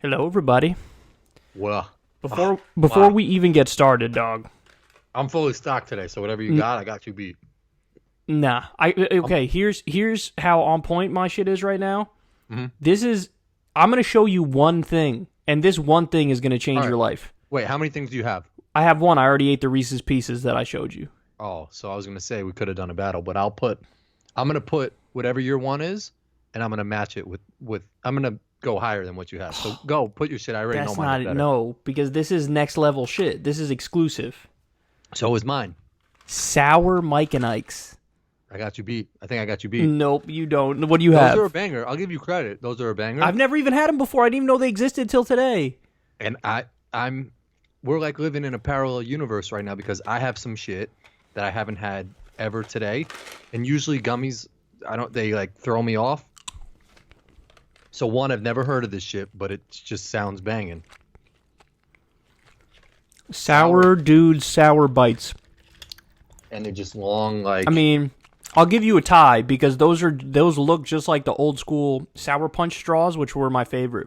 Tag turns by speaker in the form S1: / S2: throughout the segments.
S1: Hello, everybody.
S2: Well,
S1: Before we even get started, dog.
S2: I'm fully stocked today, so whatever you got, I got you beat.
S1: Nah. Okay. Here's how on point my shit is right now.
S2: Mm-hmm.
S1: I'm gonna show you one thing, and this one thing is gonna change your life.
S2: Wait, how many things do you have?
S1: I have one. I already ate the Reese's Pieces that I showed you.
S2: Oh, so I was gonna say we could have done a battle, but I'm gonna put whatever your one is, and I'm gonna match it with. I'm gonna go higher than what you have. So go put your shit. I already know mine is better.
S1: No, because this is next level shit. This is exclusive.
S2: So is mine.
S1: Sour Mike and Ike's.
S2: I got you beat. I think I got you beat.
S1: Nope, you don't. What do you have?
S2: Those are a banger. I'll give you credit. Those are a banger.
S1: I've never even had them before. I didn't even know they existed till today.
S2: And we're like living in a parallel universe right now because I have some shit that I haven't had ever today, and usually gummies, they like throw me off. So one, I've never heard of this shit, but it just sounds banging.
S1: Sour Dudes Sour Bites.
S2: And they're just long, like.
S1: I mean, I'll give you a tie because those look just like the old school Sour Punch straws, which were my favorite.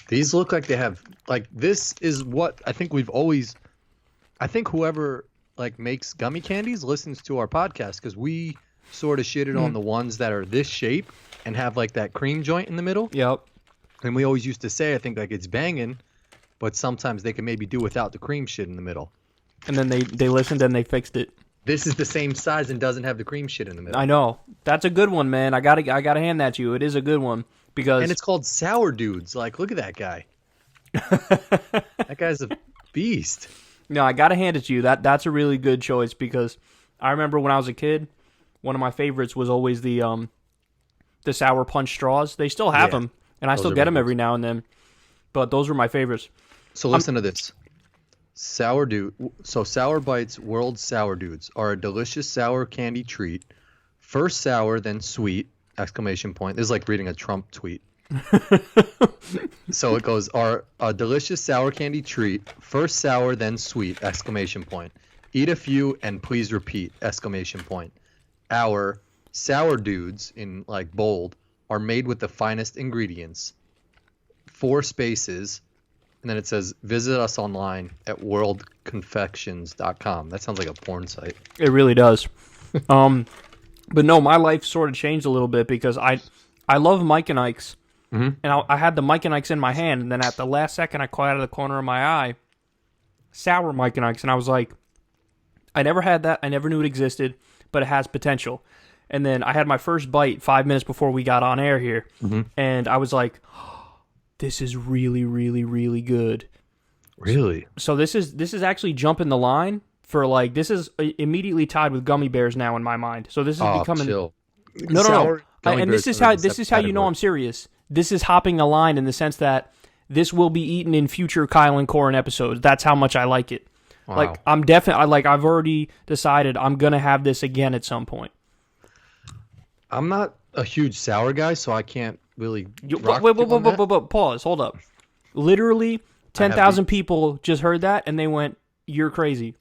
S2: These look like they have, like, this is what I think I think whoever like makes gummy candies listens to our podcast because we sort of shitted on the ones that are this shape and have like that cream joint in the middle.
S1: Yep.
S2: And we always used to say, I think, like, it's banging, but sometimes they can maybe do without the cream shit in the middle.
S1: And then they listened and they fixed it.
S2: This is the same size and doesn't have the cream shit in the middle.
S1: I know. That's a good one, man. I gotta hand that to you. It is a good one because.
S2: And it's called Sour Dudes. Like, look at that guy. That guy's a beast.
S1: No, I gotta hand it to you. That's a really good choice because I remember when I was a kid, one of my favorites was always the Sour Punch straws. They still have them, and I still get them every now and then. But those were my favorites.
S2: So listen to this. Sour Bites World Sour Dudes are a delicious sour candy treat. First sour, then sweet! Exclamation point. This is like reading a Trump tweet. So it goes, are a delicious sour candy treat. First sour, then sweet! Exclamation point. Eat a few and please repeat! Exclamation point. Our Sour Dudes, in like bold, are made with the finest ingredients. 4 spaces. And then it says, visit us online at worldconfections.com. That sounds like a porn site.
S1: It really does. But no, my life sort of changed a little bit because I love Mike and Ike's. Mm-hmm. And I had the Mike and Ike's in my hand, and then at the last second, I caught out of the corner of my eye, Sour Mike and Ike's, and I was like, I never had that. I never knew it existed, but it has potential. And then I had my first bite 5 minutes before we got on air here, and I was like, this is really, really, really good.
S2: Really?
S1: So this is actually jumping the line for like, this is immediately tied with gummy bears now in my mind. So this is becoming
S2: chill.
S1: No. And this is how you know I'm serious. This is hopping a line in the sense that this will be eaten in future Kyle and Corin episodes. That's how much I like it.
S2: Wow.
S1: Like I'm definitely I've already decided I'm gonna have this again at some point.
S2: I'm not a huge sour guy, so I can't really.
S1: Wait, pause, hold up. Literally 10,000 people just heard that and they went, "You're crazy."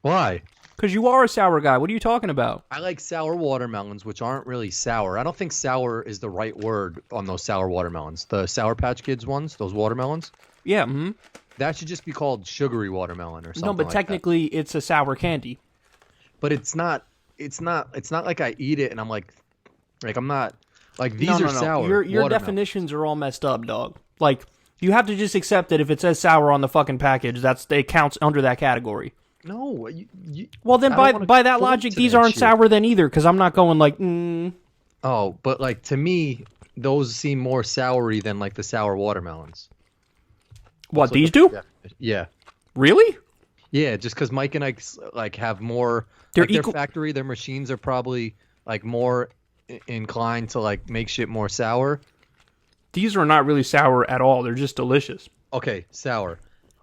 S2: Why?
S1: Because you are a sour guy. What are you talking about?
S2: I like sour watermelons, which aren't really sour. I don't think sour is the right word on those sour watermelons. The Sour Patch Kids ones, those watermelons.
S1: Yeah.
S2: That should just be called sugary watermelon or something.
S1: No, but
S2: like
S1: technically it's a sour candy.
S2: But it's not. It's not like I eat it and I'm like I'm not like these are sour.
S1: Your definitions are all messed up, dog. Like you have to just accept that if it says sour on the fucking package, it counts under that category.
S2: No.
S1: Well, then by that logic, these aren't sour then either, because I'm not going like.
S2: Oh, but like to me, those seem more soury than like the sour watermelons.
S1: What, these do?
S2: Yeah.
S1: Really?
S2: Yeah, just because Mike and Ike's like have more.
S1: They're
S2: their factory, their machines are probably like more inclined to like make shit more sour.
S1: These are not really sour at all. They're just delicious.
S2: Okay, sour.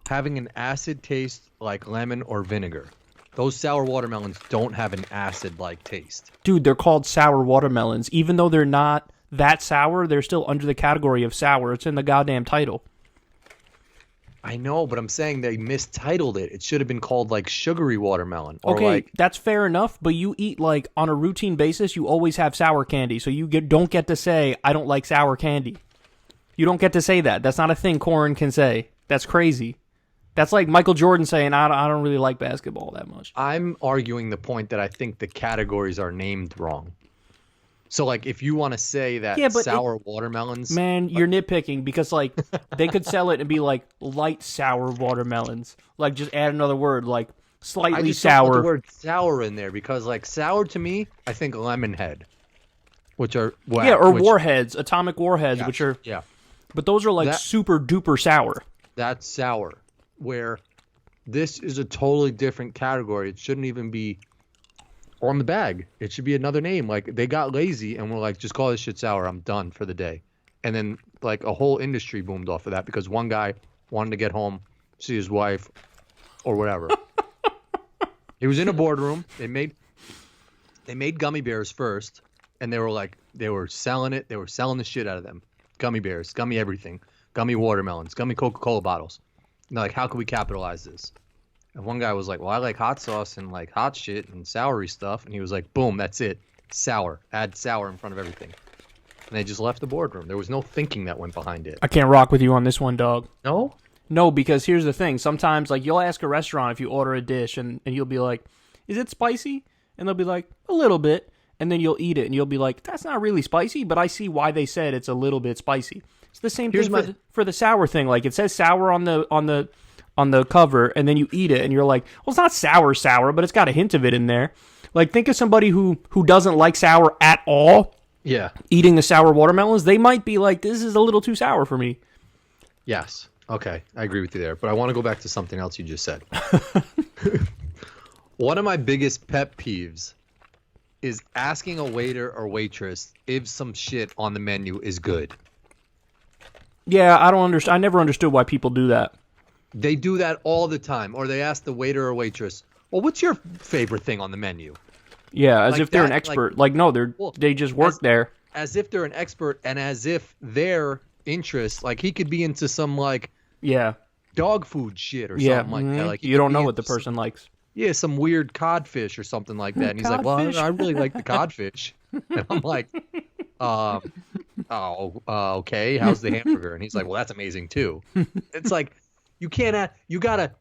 S2: Having an acid taste like lemon or vinegar. Those sour watermelons don't have an acid-like taste.
S1: Dude, they're called sour watermelons. Even though they're not that sour, they're still under the category of sour. It's in the goddamn title.
S2: I know, but I'm saying they mistitled it. It should have been called like sugary watermelon. Or
S1: okay,
S2: like...
S1: that's fair enough, but you eat like on a routine basis, you always have sour candy. So you don't get to say, I don't like sour candy. You don't get to say that. That's not a thing Corin can say. That's crazy. That's like Michael Jordan saying, I don't really like basketball that much.
S2: I'm arguing the point that I think the categories are named wrong. So, like, if you want to say that sour watermelons...
S1: Man, you're nitpicking because, like, they could sell it and be, like, light sour watermelons. Like, just add another word, like, slightly
S2: I just
S1: sour.
S2: don't want the word sour in there because, like, sour to me, I think lemon head, which are...
S1: warheads, atomic warheads, which are...
S2: Yeah.
S1: But those are, like, super duper sour.
S2: That's sour, where this is a totally different category. It shouldn't even be... on the bag. It should be another name. Like, they got lazy and were like, just call this shit sour. I'm done for the day. And then, like, a whole industry boomed off of that because one guy wanted to get home, see his wife, or whatever. He was in a boardroom. They made gummy bears first, and they were selling it. They were selling the shit out of them. Gummy bears, gummy everything, gummy watermelons, gummy Coca-Cola bottles. And they're like, how can we capitalize this? And one guy was like, well, I like hot sauce and like hot shit and soury stuff. And he was like, boom, that's it. Sour. Add sour in front of everything. And they just left the boardroom. There was no thinking that went behind it.
S1: I can't rock with you on this one, dog.
S2: No?
S1: No, because here's the thing. Sometimes, like, you'll ask a restaurant if you order a dish and you'll be like, is it spicy? And they'll be like, a little bit. And then you'll eat it and you'll be like, that's not really spicy, but I see why they said it's a little bit spicy. It's the same thing for the sour thing. Like, it says sour on the cover, and then you eat it, and you're like, well, it's not sour, but it's got a hint of it in there. Like, think of somebody who doesn't like sour at all.
S2: Yeah.
S1: Eating the sour watermelons, they might be like, this is a little too sour for me.
S2: Yes. Okay. I agree with you there. But I want to go back to something else you just said. One of my biggest pet peeves is asking a waiter or waitress if some shit on the menu is good.
S1: Yeah, I don't understand. I never understood why people do that.
S2: They do that all the time. Or they ask the waiter or waitress, well, what's your favorite thing on the menu?
S1: Yeah, as if they're an expert. Like no, they just work there.
S2: As if they're an expert, and as if their interest, like he could be into some like dog food shit or something like that. Like
S1: you don't know what the person likes.
S2: Yeah, some weird codfish or something like that. And he's like, well, I really like the codfish. And I'm like, okay, how's the hamburger? And he's like, well, that's amazing too. It's like, you gotta,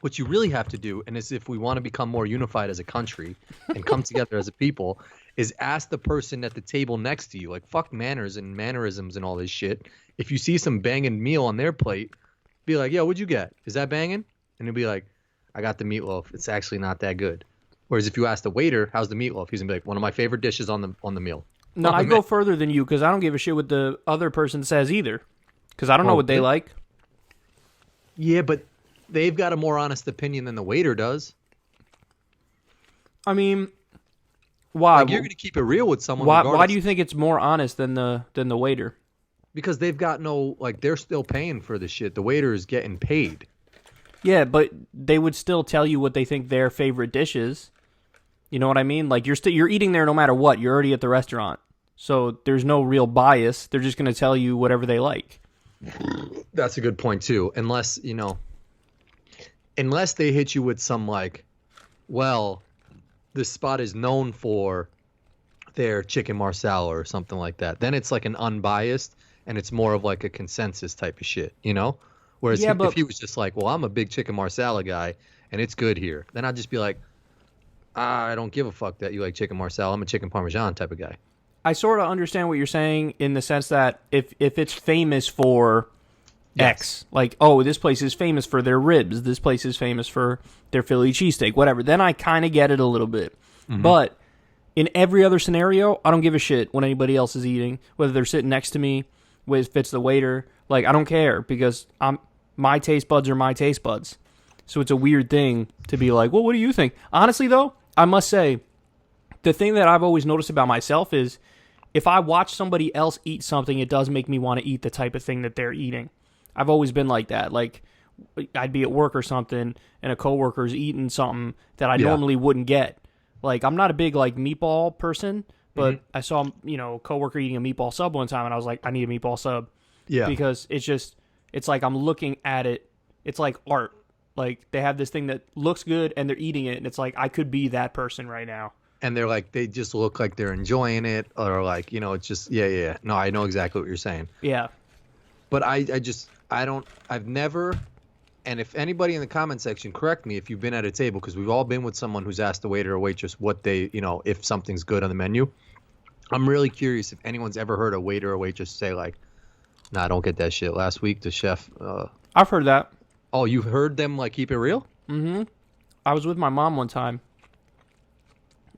S2: what you really have to do, and as if we want to become more unified as a country and come together as a people, is ask the person at the table next to you, like, fuck manners and mannerisms and all this shit. If you see some banging meal on their plate, be like, yo, what'd you get? Is that banging? And he'll be like, I got the meatloaf. It's actually not that good. Whereas if you ask the waiter, how's the meatloaf? He's gonna be like, one of my favorite dishes on the meal.
S1: No, I go further than you because I don't give a shit what the other person says either. Because I don't know what they like.
S2: Yeah, but they've got a more honest opinion than the waiter does.
S1: I mean, why?
S2: Like, you're gonna keep it real with someone.
S1: Why do you think it's more honest than the waiter?
S2: Because they've got they're still paying for the shit. The waiter is getting paid.
S1: Yeah, but they would still tell you what they think their favorite dish is. You know what I mean? Like, you're eating there no matter what. You're already at the restaurant. So there's no real bias. They're just going to tell you whatever they like.
S2: That's a good point, too. Unless they hit you with some, like, well, this spot is known for their chicken marsala or something like that. Then it's like an unbiased, and it's more of like a consensus type of shit, you know? Whereas if he was just like, well, I'm a big chicken marsala guy, and it's good here, then I'd just be like, I don't give a fuck that you like chicken marsala. I'm a chicken parmesan type of guy.
S1: I sort of understand what you're saying in the sense that if it's famous for X, like, oh, this place is famous for their ribs, this place is famous for their Philly cheesesteak, whatever, then I kind of get it a little bit. Mm-hmm. But in every other scenario, I don't give a shit when anybody else is eating, whether they're sitting next to me, if it's the waiter. Like, I don't care because my taste buds are my taste buds. So it's a weird thing to be like, well, what do you think? Honestly, though, I must say, the thing that I've always noticed about myself is if I watch somebody else eat something, it does make me want to eat the type of thing that they're eating. I've always been like that. Like, I'd be at work or something, and a coworker's eating something that I normally wouldn't get. Like, I'm not a big, like, meatball person, but I saw, a coworker eating a meatball sub one time, and I was like, I need a meatball sub. Yeah. Because it's like I'm looking at it. It's like art. Like, they have this thing that looks good, and they're eating it, and it's like, I could be that person right now.
S2: And they're like, they just look like they're enjoying it, or like, it's just, yeah. No, I know exactly what you're saying.
S1: Yeah.
S2: But I've never, and if anybody in the comment section, correct me if you've been at a table, because we've all been with someone who's asked the waiter or waitress what they, if something's good on the menu. I'm really curious if anyone's ever heard a waiter or waitress say like, "Nah, I don't get that shit." Last week, the chef.
S1: I've heard that.
S2: Oh, you heard them like keep it real?
S1: Mm-hmm. I was with my mom one time,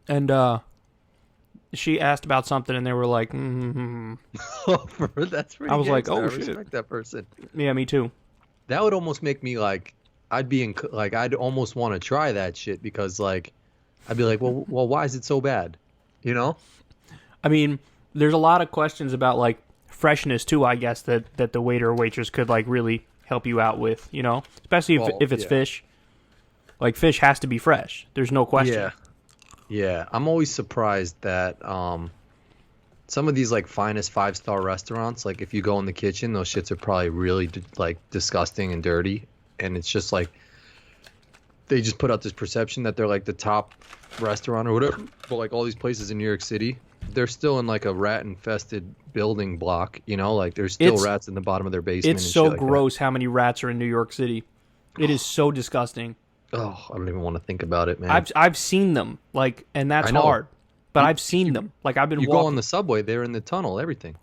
S1: and she asked about something, and they were like, "Mm-hmm."
S2: That's pretty.
S1: I was like,
S2: gangster.
S1: "Oh
S2: I
S1: shit!"
S2: respect that person.
S1: Yeah, me too.
S2: That would almost make me like, I'd almost want to try that shit because like, I'd be like, well, why is it so bad? You know?
S1: I mean, there's a lot of questions about like freshness too. I guess that the waiter or waitress could like really help you out with. Especially if it's fish. Like fish has to be fresh. There's no question.
S2: Yeah. I'm always surprised that some of these like finest 5-star restaurants, like if you go in the kitchen, those shits are probably really like disgusting and dirty, and it's just like they just put out this perception that they're like the top restaurant or whatever. But like all these places in New York City, they're still in like a rat infested building block. Like there's still rats in the bottom of their basement.
S1: It's
S2: and
S1: so
S2: shit like
S1: gross how many rats are in New York City. It is so disgusting.
S2: Oh, I don't even want to think about it, man.
S1: I've seen them, like, and that's hard. But I've seen them. Like I've been.
S2: You go on the subway, they're in the tunnel. Everything.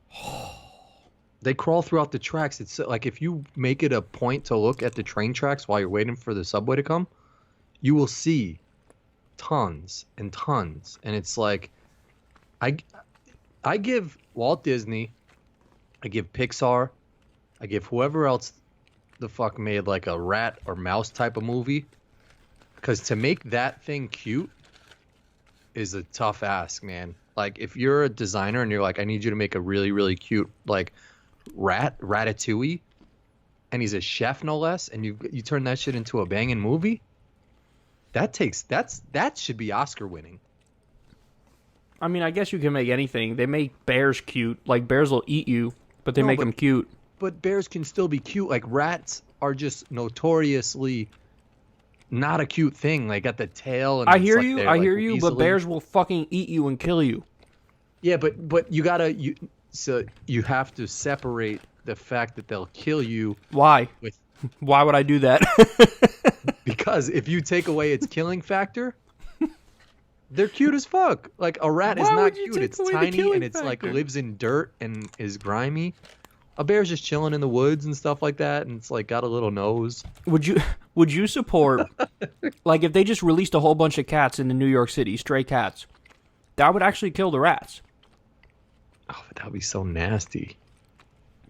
S2: They crawl throughout the tracks. It's like if you make it a point to look at the train tracks while you're waiting for the subway to come, you will see tons and tons. And it's like, I give Walt Disney, I give Pixar, I give whoever else the fuck made like a rat or mouse type of movie, because to make that thing cute is a tough ask, man. Like if you're a designer and you're like, I need you to make a really, really cute like Ratatouille, and he's a chef no less, and you turn that shit into a banging movie, that should be Oscar winning.
S1: I mean, I guess you can make anything. They make bears cute. Like bears will eat you, but they make them cute.
S2: But bears can still be cute. Like rats are just notoriously not a cute thing. They got the tail. And
S1: I hear you, but bears will fucking eat you and kill you.
S2: Yeah, but you have to separate the fact that they'll kill you.
S1: Why? Why would I do that?
S2: Because if you take away its killing factor, they're cute as fuck. Like a rat is not cute. It's tiny and it's like lives in dirt and is grimy. A bear's just chilling in the woods and stuff like that, and it's like got a little nose.
S1: Would you support like if they just released a whole bunch of cats into New York City, stray cats? That would actually kill the rats.
S2: Oh, but that would be so nasty.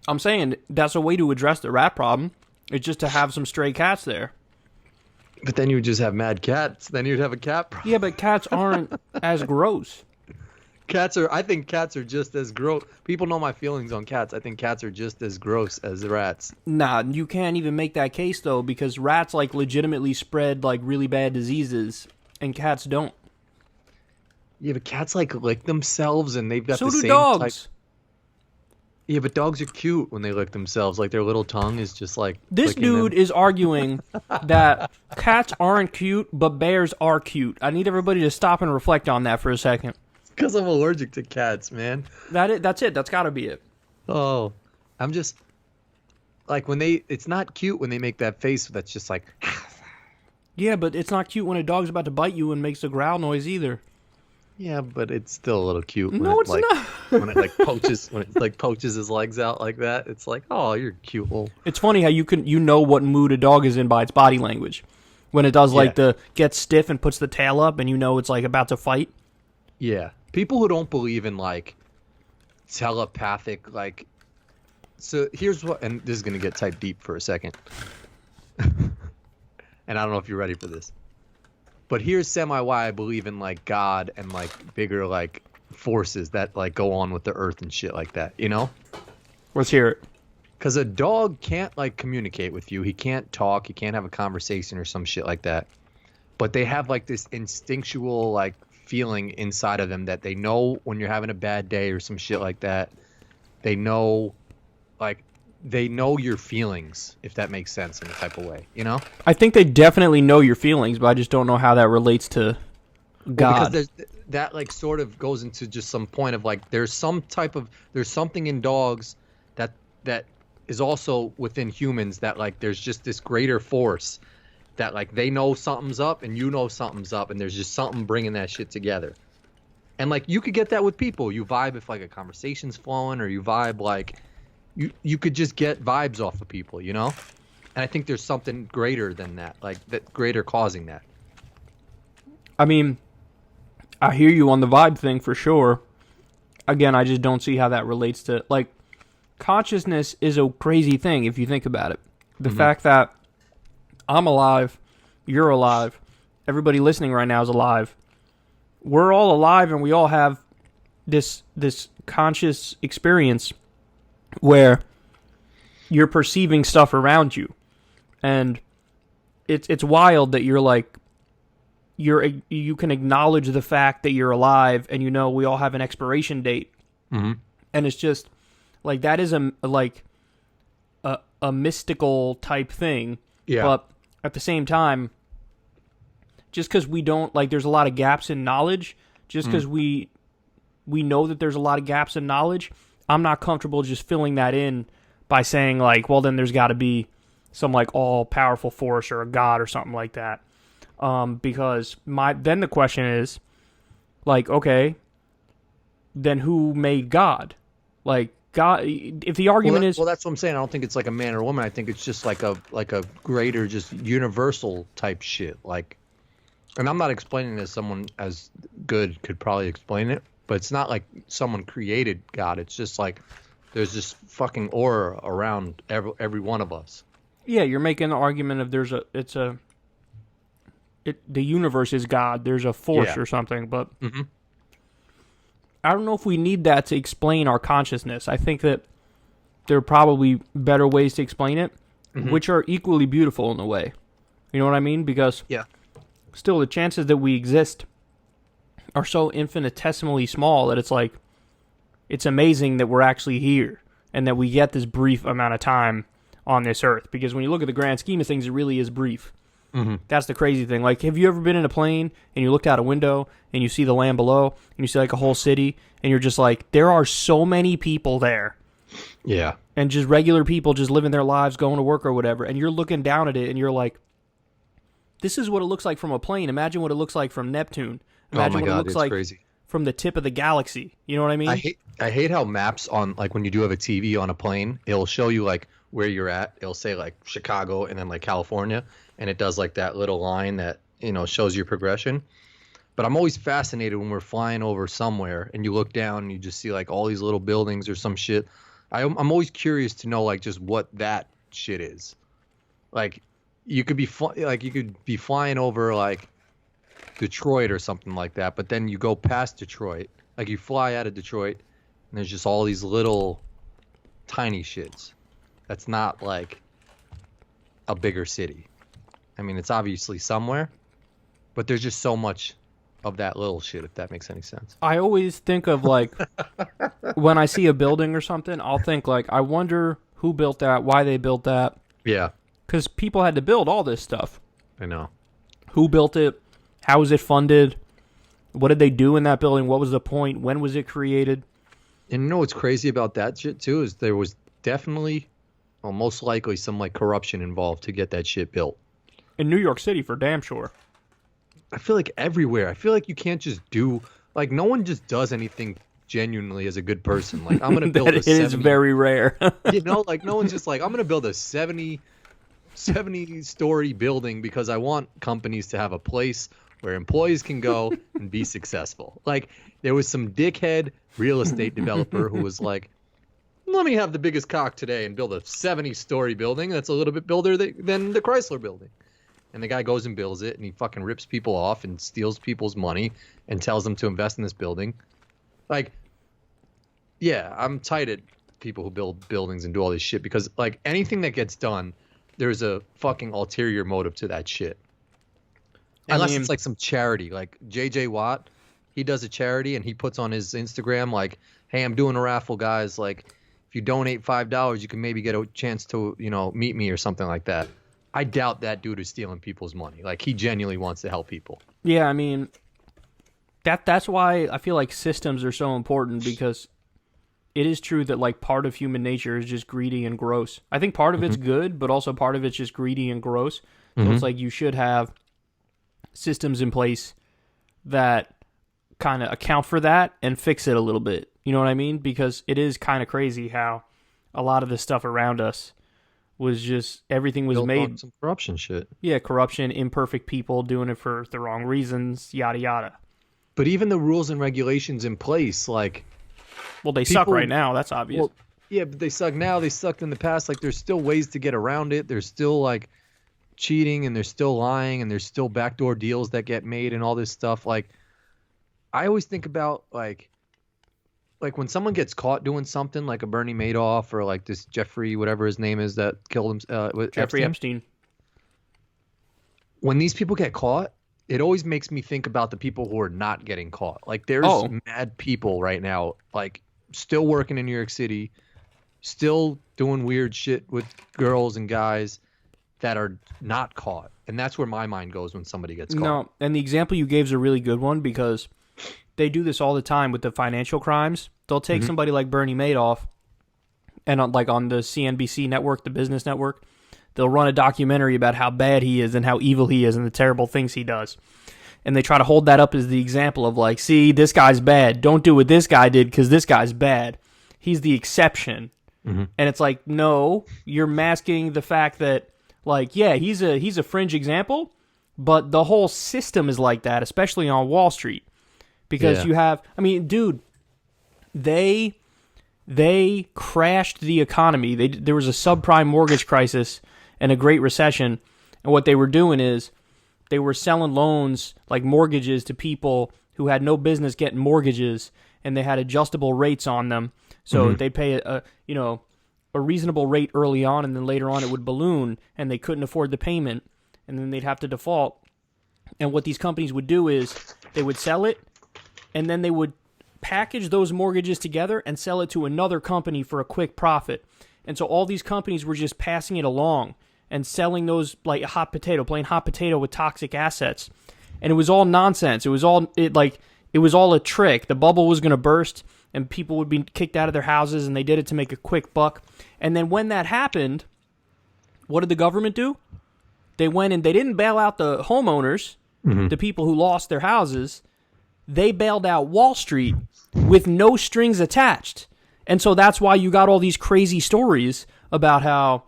S1: I'm saying that's a way to address the rat problem. It's just to have some stray cats there.
S2: But then you would just have mad cats. Then you'd have a cat problem.
S1: Yeah, but cats aren't as gross.
S2: I think cats are just as gross. People know my feelings on cats. I think cats are just as gross as rats.
S1: Nah, you can't even make that case though, because rats like legitimately spread like really bad diseases, and cats don't.
S2: Yeah, but cats like lick themselves, and they've got the same
S1: dogs.
S2: Type. Yeah, but dogs are cute when they lick themselves. Like their little tongue is just like.
S1: This dude is arguing that cats aren't cute, but bears are cute. I need everybody to stop and reflect on that for a second.
S2: Because I'm allergic to cats, man.
S1: That's it. That's got to be it.
S2: Oh, I'm just like it's not cute when they make that face that's just like.
S1: Yeah, but it's not cute when a dog's about to bite you and makes a growl noise either.
S2: Yeah, but it's still a little cute.
S1: No, it's not.
S2: when it poaches his legs out like that, it's like, oh, you're cute little.
S1: It's funny how you know what mood a dog is in by its body language. When it does like gets stiff and puts the tail up, and you know it's like about to fight.
S2: Yeah. People who don't believe in like telepathic, like, so here's what, and this is going to get type deep for a second. And I don't know if you're ready for this, but here's semi why I believe in like God and like bigger like forces that like go on with the earth and shit like that, you know?
S1: Let's hear it.
S2: Because a dog can't like communicate with you. He can't talk. He can't have a conversation or some shit like that. But they have like this instinctual like feeling inside of them that they know when you're having a bad day or some shit like that. They know your feelings, if that makes sense in a type of way, you know?
S1: I think they definitely know your feelings, but I just don't know how that relates to God.
S2: Because that like sort of goes into just some point of like there's something in dogs that is also within humans, that like there's just this greater force that like they know something's up and you know something's up, and there's just something bringing that shit together. And like you could get that with people. You vibe if like a conversation's flowing, or you vibe like you could just get vibes off of people, you know? And I think there's something greater than that, like that greater causing that.
S1: I mean, I hear you on the vibe thing for sure. Again, I just don't see how that relates to, like, consciousness is a crazy thing if you think about it. The fact that I'm alive, you're alive, everybody listening right now is alive. We're all alive, and we all have this conscious experience where you're perceiving stuff around you, and it's wild that you're like you can acknowledge the fact that you're alive, and you know we all have an expiration date, and it's just like that is a mystical type thing, but at the same time, just because we don't, like, there's a lot of gaps in knowledge, just because we know that there's a lot of gaps in knowledge, I'm not comfortable just filling that in by saying, like, well, then there's got to be some, like, all-powerful force or a god or something like that. Because then the question is, like, okay, then who made God? Like, God, if the argument is...
S2: Well, that's what I'm saying. I don't think it's like a man or a woman. I think it's just like a greater, just universal type shit. Like, and I'm not explaining it as someone as good could probably explain it, but it's not like someone created God. It's just like there's this fucking aura around every one of us.
S1: Yeah, you're making the argument of the universe is God. There's a force or something, but I don't know if we need that to explain our consciousness. I think that there are probably better ways to explain it, which are equally beautiful in a way. You know what I mean? Because still, the chances that we exist are so infinitesimally small that it's like, it's amazing that we're actually here and that we get this brief amount of time on this earth. Because when you look at the grand scheme of things, it really is brief. That's the crazy thing. Like, have you ever been in a plane and you looked out a window and you see the land below and you see like a whole city and you're just like, there are so many people there.
S2: Yeah.
S1: And just regular people just living their lives, going to work or whatever. And you're looking down at it and you're like, this is what it looks like from a plane. Imagine what it looks like from Neptune. Imagine what it looks like
S2: crazy.
S1: From the tip of the galaxy. You know what I mean?
S2: I hate how maps on, like, when you do have a TV on a plane, it'll show you like where you're at. It'll say like Chicago and then like California, and it does like that little line that, you know, shows your progression. But I'm always fascinated when we're flying over somewhere and you look down and you just see like all these little buildings or some shit. I'm always curious to know like just what that shit is. Like, you could be flying over like Detroit or something like that, but then you go past Detroit, like you fly out of Detroit, and there's just all these little tiny shits. That's not like a bigger city. I mean, it's obviously somewhere, but there's just so much of that little shit, if that makes any sense.
S1: I always think of, like, when I see a building or something, I'll think, like, I wonder who built that, why they built that.
S2: Yeah.
S1: Because people had to build all this stuff.
S2: I know.
S1: Who built it? How was it funded? What did they do in that building? What was the point? When was it created?
S2: And you know what's crazy about that shit, too, is there was definitely, well, most likely some, like, corruption involved to get that shit built.
S1: In New York City, for damn sure.
S2: I feel like everywhere. I feel like you can't just do, like, no one just does anything genuinely as a good person. Like, I'm going to build a 70...
S1: It is very rare.
S2: You know, like, no one's just like, I'm going to build a 70-story building because I want companies to have a place where employees can go and be successful. Like, there was some dickhead real estate developer who was like, let me have the biggest cock today and build a 70-story building that's a little bit builder than the Chrysler building. And the guy goes and builds it, and he fucking rips people off and steals people's money and tells them to invest in this building. Like, yeah, I'm tight at people who build buildings and do all this shit because, like, anything that gets done, there's a fucking ulterior motive to that shit. Unless it's like some charity. Like JJ Watt, he does a charity and he puts on his Instagram like, hey, I'm doing a raffle, guys. Like, if you donate $5, you can maybe get a chance to, you know, meet me or something like that. I doubt that dude is stealing people's money. Like, he genuinely wants to help people.
S1: Yeah, I mean, that's why I feel like systems are so important, because it is true that like part of human nature is just greedy and gross. I think part of it's good, but also part of it's just greedy and gross. So it's like you should have systems in place that kind of account for that and fix it a little bit. You know what I mean? Because it is kind of crazy how a lot of the stuff around us was just, everything was
S2: Built
S1: made.
S2: on some corruption shit.
S1: Yeah, corruption, imperfect people doing it for the wrong reasons, yada, yada.
S2: But even the rules and regulations in place, like...
S1: Well, they suck right now, that's obvious.
S2: Well, yeah, but they suck now. They sucked in the past. Like, there's still ways to get around it. There's still, like, cheating, and there's still lying, and there's still backdoor deals that get made and all this stuff. Like, I always think about, like when someone gets caught doing something, like a Bernie Madoff or like this Jeffrey, whatever his name is, that killed him,
S1: Jeffrey Epstein.
S2: When these people get caught, it always makes me think about the people who are not getting caught. Like, there's mad people right now, like, still working in New York City, still doing weird shit with girls and guys that are not caught. And that's where my mind goes when somebody gets caught.
S1: No, and the example you gave is a really good one, because they do this all the time with the financial crimes. They'll take somebody like Bernie Madoff, and on the CNBC network, the business network, they'll run a documentary about how bad he is and how evil he is and the terrible things he does. And they try to hold that up as the example of, like, see, this guy's bad. Don't do what this guy did because this guy's bad. He's the exception. And it's like, no, you're masking the fact that, like, yeah, he's a fringe example, but the whole system is like that, especially on Wall Street. Because you have, I mean, dude, they crashed the economy. There was a subprime mortgage crisis and a Great Recession, and what they were doing is they were selling loans, like mortgages, to people who had no business getting mortgages, and they had adjustable rates on them. So they'd pay a reasonable rate early on, and then later on it would balloon, and they couldn't afford the payment, and then they'd have to default. And what these companies would do is they would sell it, and then they would package those mortgages together and sell it to another company for a quick profit. And so all these companies were just passing it along and selling those like hot potato, playing hot potato with toxic assets. And it was all nonsense. It was all a trick. The bubble was going to burst and people would be kicked out of their houses, and they did it to make a quick buck. And then when that happened, what did the government do? They went and they didn't bail out the homeowners, the people who lost their houses. They bailed out Wall Street with no strings attached. And so that's why you got all these crazy stories about how,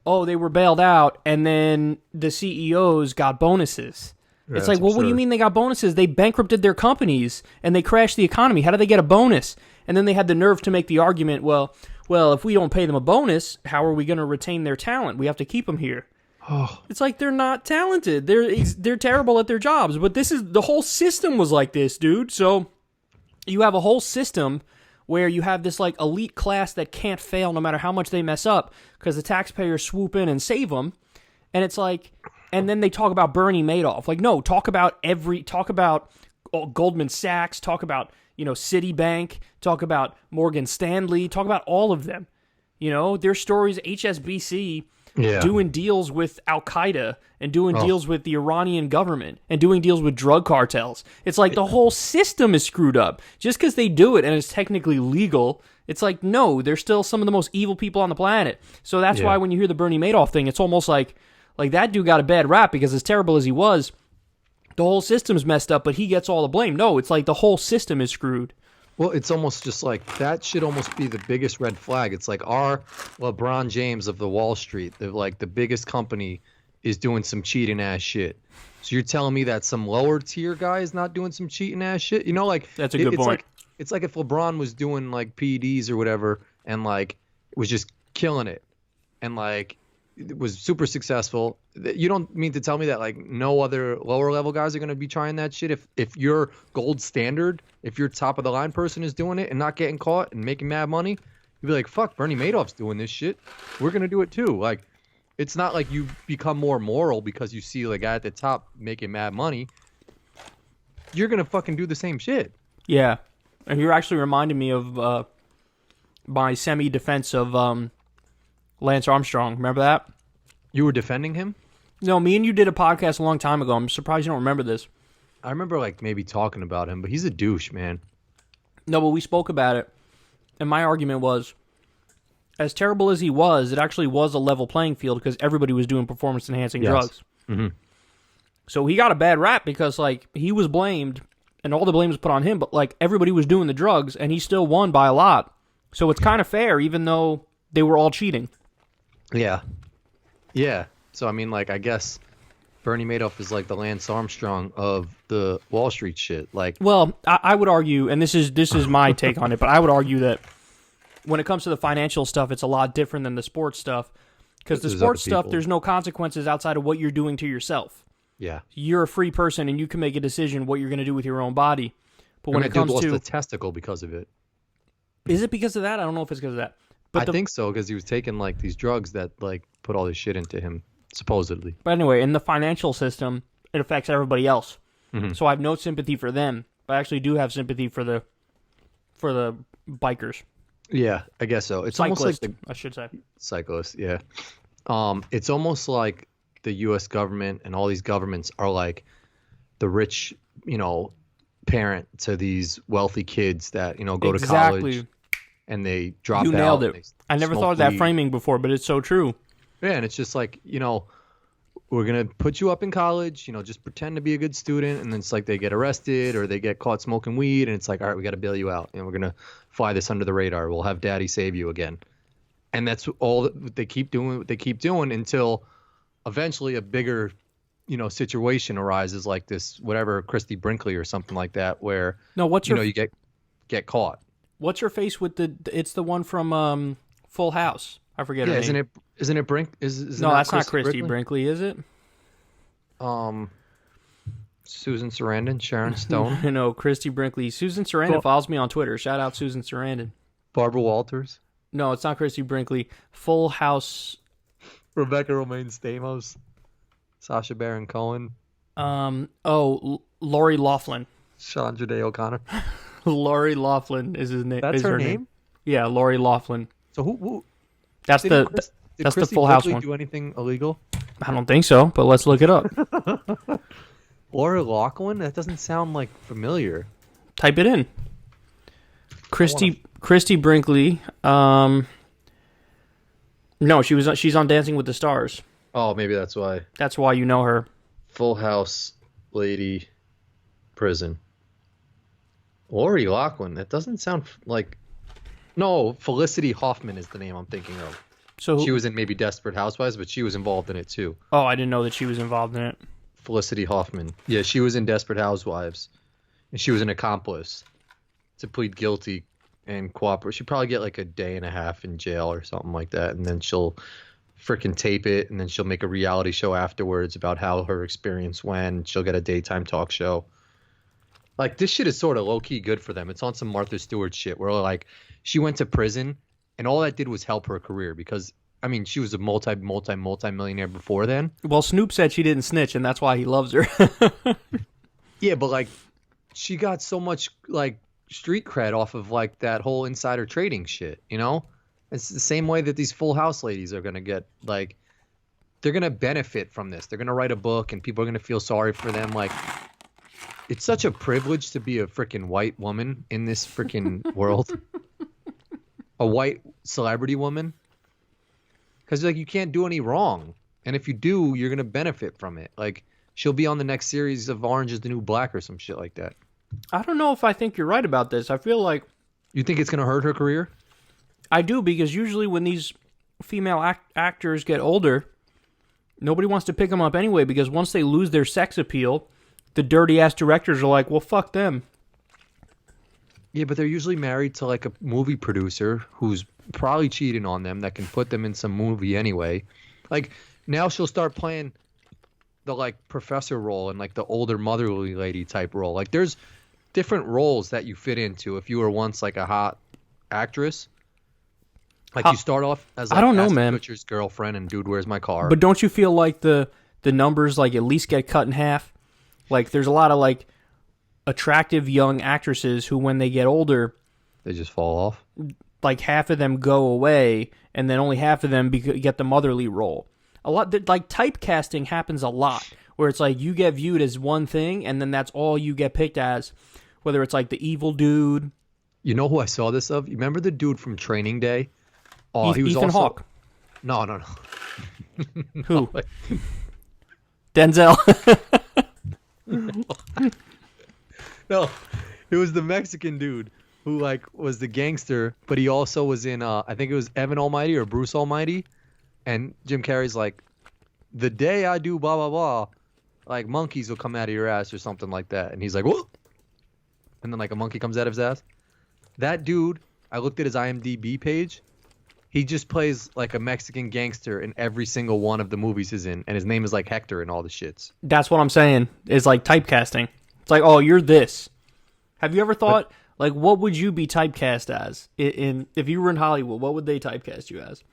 S1: they were bailed out and then the CEOs got bonuses. Yeah, it's like, well, absurd. What do you mean they got bonuses? They bankrupted their companies and they crashed the economy. How did they get a bonus? And then they had the nerve to make the argument, well, if we don't pay them a bonus, how are we going to retain their talent? We have to keep them here. It's like they're not talented. They're terrible at their jobs. But the whole system was like this, dude. So you have a whole system where you have this like elite class that can't fail no matter how much they mess up because the taxpayers swoop in and save them. And it's like, and then they talk about Bernie Madoff. Like, no, talk about Goldman Sachs, talk about, Citibank, talk about Morgan Stanley, talk about all of them. Their stories, HSBC, doing deals with Al-Qaeda and doing deals with the Iranian government and doing deals with drug cartels. It's like the whole system is screwed up. Just because they do it and it's technically legal, it's like, no, they're still some of the most evil people on the planet. So that's why when you hear the Bernie Madoff thing, it's almost like that dude got a bad rap because as terrible as he was, the whole system's messed up, but he gets all the blame. No, it's like the whole system is screwed.
S2: Well, it's almost just like that should almost be the biggest red flag. It's like our LeBron James of the Wall Street, the biggest company, is doing some cheating ass shit. So you're telling me that some lower tier guy is not doing some cheating ass shit?
S1: That's a good point.
S2: It's like if LeBron was doing like PEDs or whatever and like was just killing it and like it was super successful. You don't mean to tell me that like no other lower level guys are going to be trying that shit if your gold standard, if your top of the line person is doing it and not getting caught and making mad money, you'd be like, fuck, Bernie Madoff's doing this shit. We're going to do it too. Like, it's not like you become more moral because you see the guy at the top making mad money. You're going to fucking do the same shit.
S1: Yeah. And you're actually reminding me of my semi-defense of Lance Armstrong. Remember that?
S2: You were defending him?
S1: No, me and you did a podcast a long time ago. I'm surprised you don't remember this.
S2: I remember like maybe talking about him, but he's a douche, man.
S1: No, but we spoke about it. And my argument was, as terrible as he was, it actually was a level playing field because everybody was doing performance-enhancing drugs.
S2: Mm-hmm.
S1: So he got a bad rap because, like, he was blamed, and all the blame was put on him, but, like, everybody was doing the drugs, and he still won by a lot. So it's kind of fair, even though they were all cheating.
S2: Yeah. Yeah. So, I mean, like, I guess Bernie Madoff is like the Lance Armstrong of the Wall Street shit. Like,
S1: well, I would argue, and this is my take on it, but I would argue that when it comes to the financial stuff, it's a lot different than the sports stuff. Because the sports stuff, there's no consequences outside of what you're doing to yourself.
S2: Yeah.
S1: You're a free person, and you can make a decision what you're going to do with your own body. But when it comes to...
S2: lost a testicle because of it.
S1: Is it because of that? I don't know if it's because of that. But
S2: I think so, because he was taking, like, these drugs that, like, put all this shit into him, supposedly.
S1: But anyway, in the financial system, it affects everybody else.
S2: Mm-hmm.
S1: So I have no sympathy for them. But I actually do have sympathy for the bikers.
S2: Yeah, I guess so. It's
S1: cyclist,
S2: almost like
S1: I should say.
S2: Cyclists, yeah. It's almost like the U.S. government and all these governments are like the rich, parent to these wealthy kids that, go to college and they drop out.
S1: You nailed it. I never thought of that framing before, but it's so true.
S2: Yeah, and it's just like, we're going to put you up in college, just pretend to be a good student, and then it's like they get arrested or they get caught smoking weed, and it's like, all right, we got to bail you out, and we're going to fly this under the radar. We'll have daddy save you again. And that's all that they keep doing, until eventually a bigger, situation arises, like this, whatever, Christy Brinkley or something like that, where you get caught.
S1: What's her face with it's the one from Full House. I forget her name.
S2: Isn't it Brink?
S1: No, that's not Christy Brinkley, is it?
S2: Susan Sarandon, Sharon Stone.
S1: No, Christy Brinkley. Susan Sarandon follows me on Twitter. Shout out Susan Sarandon. Barbara
S2: Walters.
S1: No, it's not Christy Brinkley. Full House.
S2: Rebecca Romaine Stamos. Sacha Baron Cohen.
S1: Lori Loughlin.
S2: Chandra Day O'Connor.
S1: Lori Loughlin is his name.
S2: That's her name?
S1: Yeah, Lori Loughlin.
S2: So who
S1: that's the Full House one.
S2: Do anything illegal?
S1: I don't think so, but let's look it up.
S2: Lori Loughlin? That doesn't sound like familiar.
S1: Type it in. Christy Brinkley. No, she's on Dancing with the Stars.
S2: Oh, maybe that's why.
S1: That's why you know her.
S2: Full House lady prison. Lori Loughlin. That doesn't sound like... No, Felicity Huffman is the name I'm thinking of. So she was in maybe Desperate Housewives, but she was involved in it too.
S1: Oh, I didn't know that she was involved in it.
S2: Felicity Huffman. Yeah, she was in Desperate Housewives. And she was an accomplice to plead guilty and cooperate. She'd probably get like a day and a half in jail or something like that. And then she'll freaking tape it. And then she'll make a reality show afterwards about how her experience went. She'll get a daytime talk show. Like, this shit is sort of low-key good for them. It's on some Martha Stewart shit where, like, she went to prison, and all that did was help her career because, I mean, she was a multi-millionaire before then.
S1: Well, Snoop said she didn't snitch, and that's why he loves her.
S2: Yeah, but, like, she got so much, like, street cred off of, like, that whole insider trading shit, It's the same way that these Full House ladies are going to get, like, they're going to benefit from this. They're going to write a book, and people are going to feel sorry for them, like... It's such a privilege to be a freaking white woman in this freaking world. A white celebrity woman. Because, like, you can't do any wrong. And if you do, you're going to benefit from it. Like, she'll be on the next series of Orange is the New Black or some shit like that.
S1: I don't know if I think you're right about this. I feel like...
S2: You think it's going to hurt her career?
S1: I do, because usually when these female actors get older, nobody wants to pick them up anyway, because once they lose their sex appeal... The dirty-ass directors are like, well, fuck them.
S2: Yeah, but they're usually married to, like, a movie producer who's probably cheating on them that can put them in some movie anyway. Like, now she'll start playing the, like, professor role and, like, the older motherly lady type role. Like, there's different roles that you fit into if you were once, like, a hot actress. Like, you start off as, like,
S1: I don't know,
S2: Ashton
S1: man.
S2: Kutcher's girlfriend and Dude, Where's My Car?
S1: But don't you feel like the numbers, like, at least get cut in half? Like, there's a lot of, like, attractive young actresses who, when they get older...
S2: They just fall off?
S1: Like, half of them go away, and then only half of them get the motherly role. A lot, like, typecasting happens a lot, where it's like, you get viewed as one thing, and then that's all you get picked as. Whether it's, like, the evil dude,
S2: You know who I saw this of? You remember the dude from Training Day? Oh, he was
S1: Ethan
S2: also
S1: Hawke.
S2: no, no, no.
S1: Who? Denzel.
S2: No, it was the Mexican dude who like was the gangster, but he also was in I think it was Evan Almighty or Bruce Almighty, and Jim Carrey's like, the day I do blah blah blah, like monkeys will come out of your ass or something like that, and he's like, what? And then like a monkey comes out of his ass. That dude, I looked at his IMDb page. He just plays like a Mexican gangster in every single one of the movies he's in, and his name is like Hector and all the shits.
S1: That's what I'm saying. Is like typecasting. It's like, oh, you're this. Have you ever thought, like, what would you be typecast as? If you were in Hollywood, what would they typecast you as?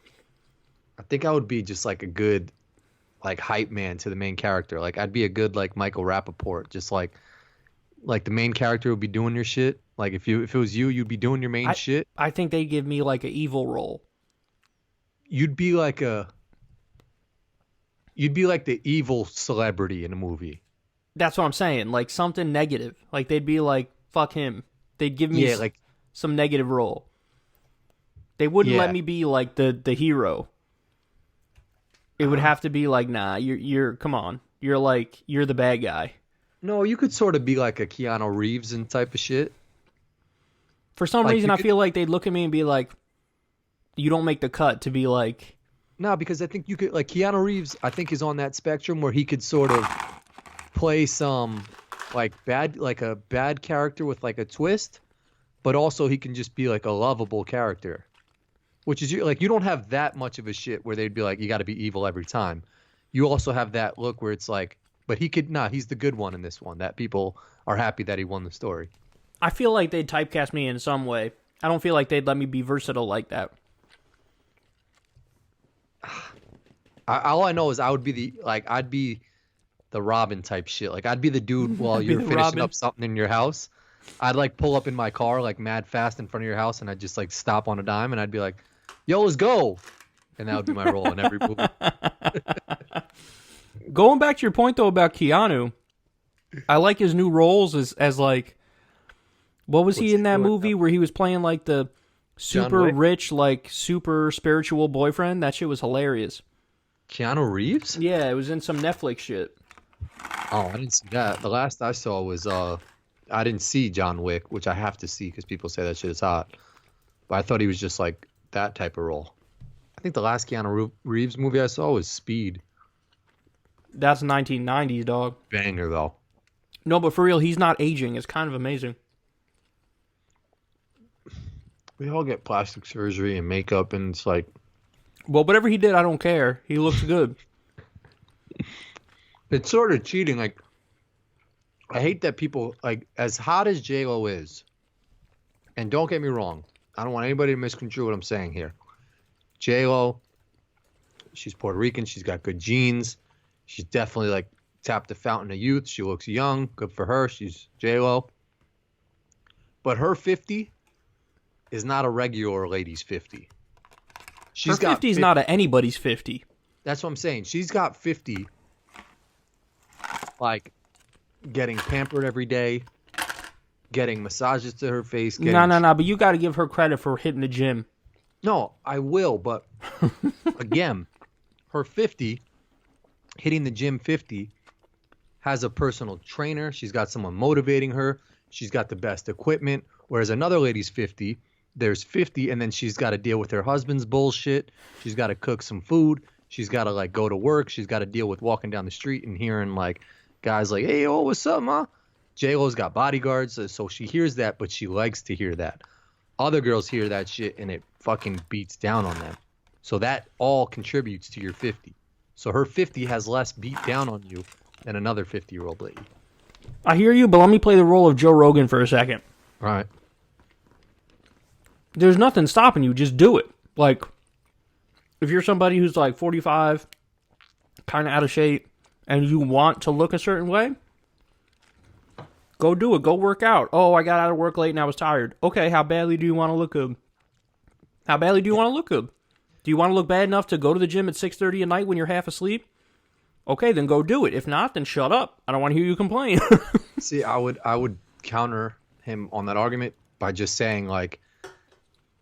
S2: I think I would be just like a good, like, hype man to the main character. Like, I'd be a good, like, Michael Rappaport. Just like the main character would be doing your shit. Like, if it was you, you'd be doing your main shit.
S1: I think they'd give me, like, an evil role.
S2: You'd be like the evil celebrity in a movie.
S1: That's what I'm saying. Like, something negative. Like, they'd be like, fuck him. They'd give me some negative role. They wouldn't let me be, like, the hero. It would have to be like, nah, you're come on. You're the bad guy.
S2: No, you could sort of be like a Keanu Reeves and type of shit.
S1: For some reason, I feel like they'd look at me and be like, you don't make the cut to be like...
S2: No, because I think you could... Like, Keanu Reeves, I think, is on that spectrum where he could sort of play some, like a bad character with, like, a twist, but also he can just be, like, a lovable character. Which is, like, you don't have that much of a shit where they'd be like, you got to be evil every time. You also have that look where it's like... But he's the good one in this one. That people are happy that he won the story.
S1: I feel like they'd typecast me in some way. I don't feel like they'd let me be versatile like that.
S2: All I know is I'd be the Robin type shit. Like, I'd be the dude while you're finishing
S1: Robin.
S2: up something in your house. I'd like pull up in my car like mad fast in front of your house, and I'd just like stop on a dime, and I'd be like, "Yo, let's go," and that would be my role in every movie.
S1: Going back to your point though about Keanu, I like his new roles as like, what was he in that movie where he was playing like the super rich, like super spiritual boyfriend? That shit was hilarious.
S2: Keanu Reeves?
S1: Yeah, it was in some Netflix shit.
S2: Oh, I didn't see that. The last I saw was I didn't see John Wick, which I have to see because people say that shit is hot. But I thought he was just like that type of role. I think the last Keanu Reeves movie I saw was Speed.
S1: That's 1990s, dog.
S2: Banger though.
S1: No, but for real, he's not aging. It's kind of amazing.
S2: We all get plastic surgery and makeup, and it's like...
S1: Well, whatever he did, I don't care. He looks good.
S2: It's sort of cheating. Like, I hate that people, like, as hot as J-Lo is, and don't get me wrong, I don't want anybody to misconstrue what I'm saying here. J-Lo, she's Puerto Rican. She's got good genes. She's definitely, like, tapped the fountain of youth. She looks young. Good for her. She's J-Lo. But her 50 is not a regular lady's 50.
S1: Her 50 is not anybody's 50. That's
S2: what I'm saying. She's got 50, like, getting pampered every day, getting massages to her face.
S1: No, but you got to give her credit for hitting the gym.
S2: No, I will, but, again, her 50, hitting the gym 50, has a personal trainer. She's got someone motivating her. She's got the best equipment. Whereas another lady's 50... There's 50, and then she's got to deal with her husband's bullshit. She's got to cook some food. She's got to, like, go to work. She's got to deal with walking down the street and hearing, like, guys like, hey, oh, what's up, ma? J-Lo's got bodyguards, so she hears that, but she likes to hear that. Other girls hear that shit, and it fucking beats down on them. So that all contributes to your 50. So her 50 has less beat down on you than another 50-year-old lady.
S1: I hear you, but let me play the role of Joe Rogan for a second.
S2: All right.
S1: There's nothing stopping you. Just do it. Like, if you're somebody who's like 45, kind of out of shape, and you want to look a certain way, go do it. Go work out. Oh, I got out of work late and I was tired. Okay, how badly do you want to look good? How badly do you want to look good? Do you want to look bad enough to go to the gym at 6:30 at night when you're half asleep? Okay, then go do it. If not, then shut up. I don't want to hear you complain.
S2: See, I would counter him on that argument by just saying like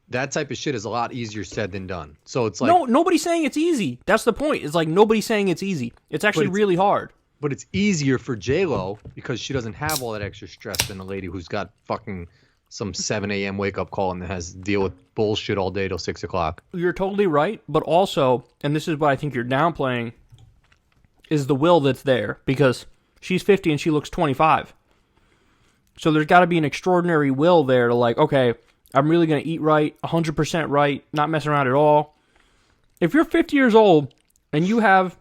S2: that type of shit is a lot easier said than done. So it's like
S1: no, nobody's saying it's easy. That's the point. It's like nobody's saying it's easy. It's actually really hard.
S2: But it's easier for J-Lo because she doesn't have all that extra stress than a lady who's got fucking some 7 a.m. wake-up call and has to deal with bullshit all day till 6 o'clock.
S1: You're totally right, but also, and this is what I think you're downplaying, is the will that's there, because she's 50 and she looks 25. So there's got to be an extraordinary will there to like, okay, I'm really going to eat right, 100% right, not messing around at all. If you're 50 years old and you have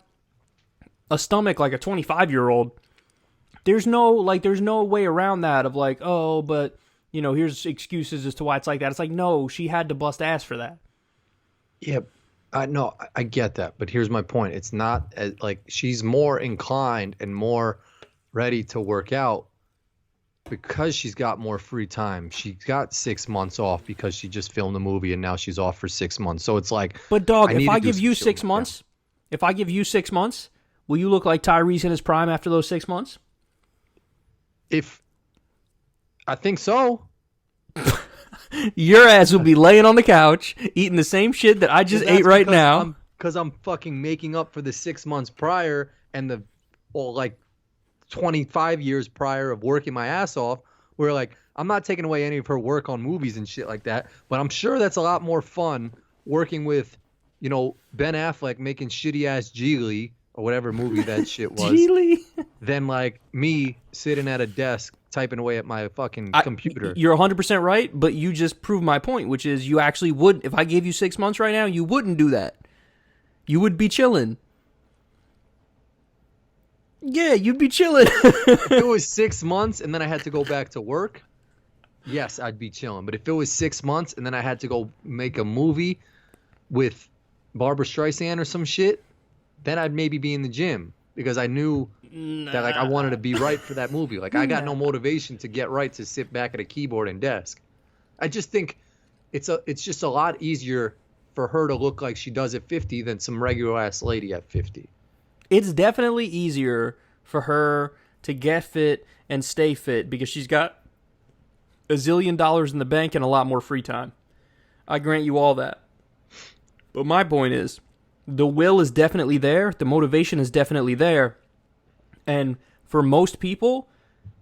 S1: a stomach like a 25-year-old, there's no way around that of like, oh, but, you know, here's excuses as to why it's like that. It's like, no, she had to bust ass for that.
S2: Yeah, no, I get that, but here's my point. It's not like she's more inclined and more ready to work out because she's got more free time. She got 6 months off because she just filmed a movie and now she's off for 6 months. So it's like,
S1: but dog, if I give you 6 months, will you look like Tyrese in his prime after those 6 months?
S2: I think so.
S1: Your ass will be laying on the couch eating the same shit that I just ate right now.
S2: Because I'm fucking making up for the 6 months prior and like 25 years prior of working my ass off. Where like I'm not taking away any of her work on movies and shit like that, but I'm sure that's a lot more fun working with, you know, Ben Affleck making shitty ass Geely or whatever movie that shit was.
S1: Geely.
S2: Than like me sitting at a desk typing away at my fucking computer.
S1: You're 100% right, but you just proved my point, which is you actually would, if I gave you 6 months right now, you wouldn't do that. You would be chilling. Yeah, you'd be chilling.
S2: If it was 6 months and then I had to go back to work, yes, I'd be chilling. But if it was 6 months and then I had to go make a movie with Barbara Streisand or some shit, then I'd maybe be in the gym because I knew that like I wanted to be right for that movie. Like I got no motivation to get right to sit back at a keyboard and desk. I just think it's just a lot easier for her to look like she does at 50 than some regular ass lady at 50.
S1: It's definitely easier for her to get fit and stay fit because she's got $1 zillion in the bank and a lot more free time. I grant you all that. But my point is, the will is definitely there. The motivation is definitely there. And for most people,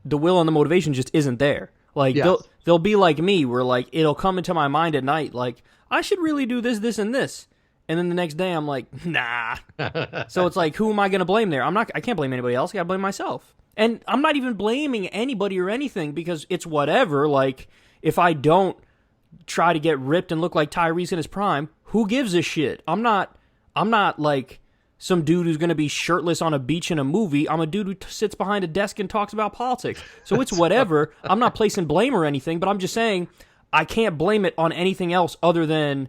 S1: the will and the motivation just isn't there. Like, yes. they'll be like me, where like it'll come into my mind at night, like, I should really do this, this, and this. And then the next day, I'm like, nah. So it's like, who am I going to blame there? I can't blame anybody else. I got to blame myself. And I'm not even blaming anybody or anything because it's whatever. Like, if I don't try to get ripped and look like Tyrese in his prime, who gives a shit? I'm not like some dude who's going to be shirtless on a beach in a movie. I'm a dude who sits behind a desk and talks about politics. So it's whatever. I'm not placing blame or anything, but I'm just saying I can't blame it on anything else other than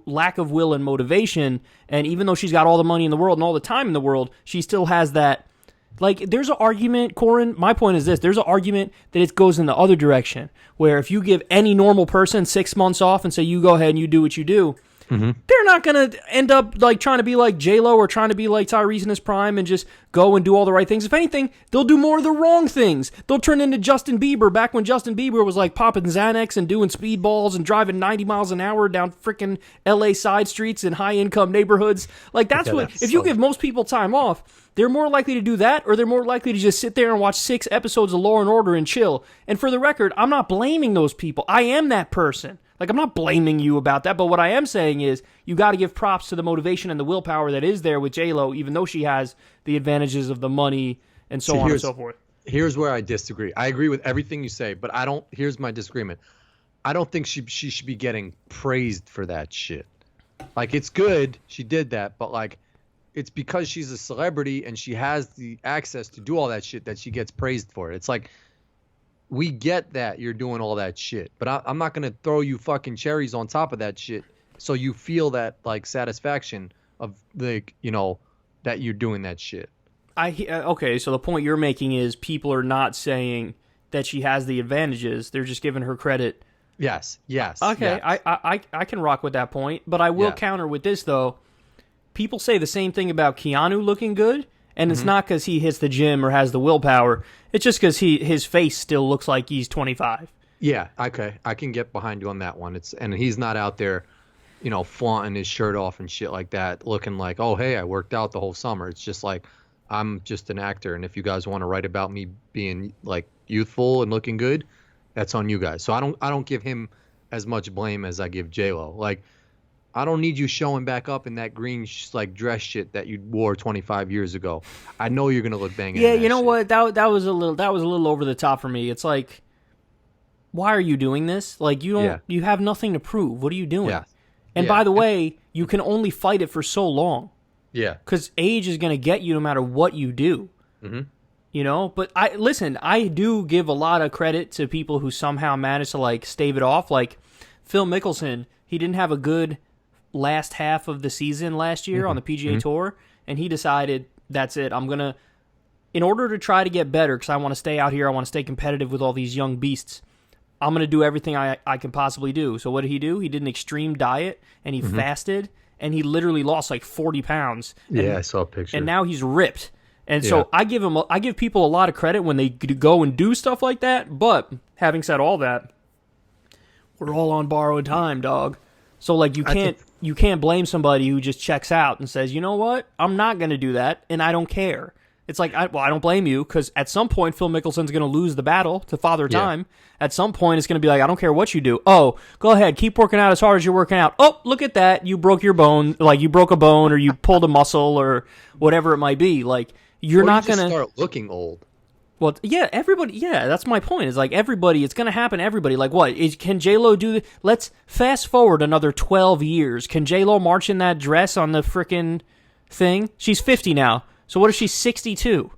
S1: lack of will and motivation. And even though she's got all the money in the world and all the time in the world, she still has that. Like, there's an argument, Corin, my point is this, there's an argument that it goes in the other direction, where if you give any normal person 6 months off and say, you go ahead and you do what you do, they're not going to end up like trying to be like J-Lo or trying to be like Tyrese in his prime and just go and do all the right things. If anything, they'll do more of the wrong things. They'll turn into Justin Bieber back when Justin Bieber was like popping Xanax and doing speedballs and driving 90 miles an hour down freaking LA side streets in high-income neighborhoods. Like, that's if you give most people time off, they're more likely to do that, or they're more likely to just sit there and watch 6 episodes of Law & Order and chill. And for the record, I'm not blaming those people. I am that person. Like, I'm not blaming you about that, but what I am saying is you got to give props to the motivation and the willpower that is there with J-Lo, even though she has the advantages of the money and so on and so forth.
S2: Here's where I disagree. I agree with everything you say, but here's my disagreement. I don't think she should be getting praised for that shit. Like, it's good she did that, but like, it's because she's a celebrity and she has the access to do all that shit that she gets praised for it. It's like, we get that you're doing all that shit, but I'm not going to throw you fucking cherries on top of that shit so you feel that, like, satisfaction of, like, you know, that you're doing that shit.
S1: Okay, so the point you're making is people are not saying that she has the advantages. They're just giving her credit.
S2: Yes.
S1: Okay,
S2: yes.
S1: I can rock with that point, but I will counter with this, though. People say the same thing about Keanu looking good, and it's not because he hits the gym or has the willpower. It's just because his face still looks like he's 25.
S2: Yeah, okay, I can get behind you on that one. And he's not out there, flaunting his shirt off and shit like that, looking like, oh hey, I worked out the whole summer. It's just like, I'm just an actor, and if you guys want to write about me being like youthful and looking good, that's on you guys. So I don't give him as much blame as I give J-Lo. Like, I don't need you showing back up in that green like dress shit that you wore 25 years ago. I know you're gonna look banging.
S1: Yeah, you know what? That was a little over the top for me. It's like, why are you doing this? Like, you have nothing to prove. What are you doing?
S2: Yeah.
S1: And by the way, you can only fight it for so long.
S2: Yeah.
S1: Because age is going to get you no matter what you do.
S2: Mm-hmm.
S1: But I do give a lot of credit to people who somehow managed to, like, stave it off. Like, Phil Mickelson, he didn't have a good last half of the season last year on the PGA Tour, and he decided, that's it, in order to try to get better, because I want to stay out here, I want to stay competitive with all these young beasts, I'm going to do everything I can possibly do. So what did he do? He did an extreme diet, and he fasted, and he literally lost like 40 pounds.
S2: Yeah, I saw a picture.
S1: And now he's ripped. And so I give people a lot of credit when they go and do stuff like that. But having said all that, we're all on borrowed time, dog. So like you can't blame somebody who just checks out and says, you know what, I'm not going to do that, and I don't care. It's like, I don't blame you, because at some point, Phil Mickelson's going to lose the battle to Father Time. At some point, it's going to be like, I don't care what you do. Oh, go ahead, keep working out as hard as you're working out. Oh, look at that, you broke your bone, like you broke a bone, or you pulled a muscle, or whatever it might be. Like, you're not going to
S2: start looking old.
S1: Well, yeah, everybody, yeah, that's my point. It's like everybody, it's going to happen to everybody. Like what? Can J-Lo do let's fast forward another 12 years. Can J-Lo march in that dress on the frickin' thing? She's 50 now. So what if she's 62?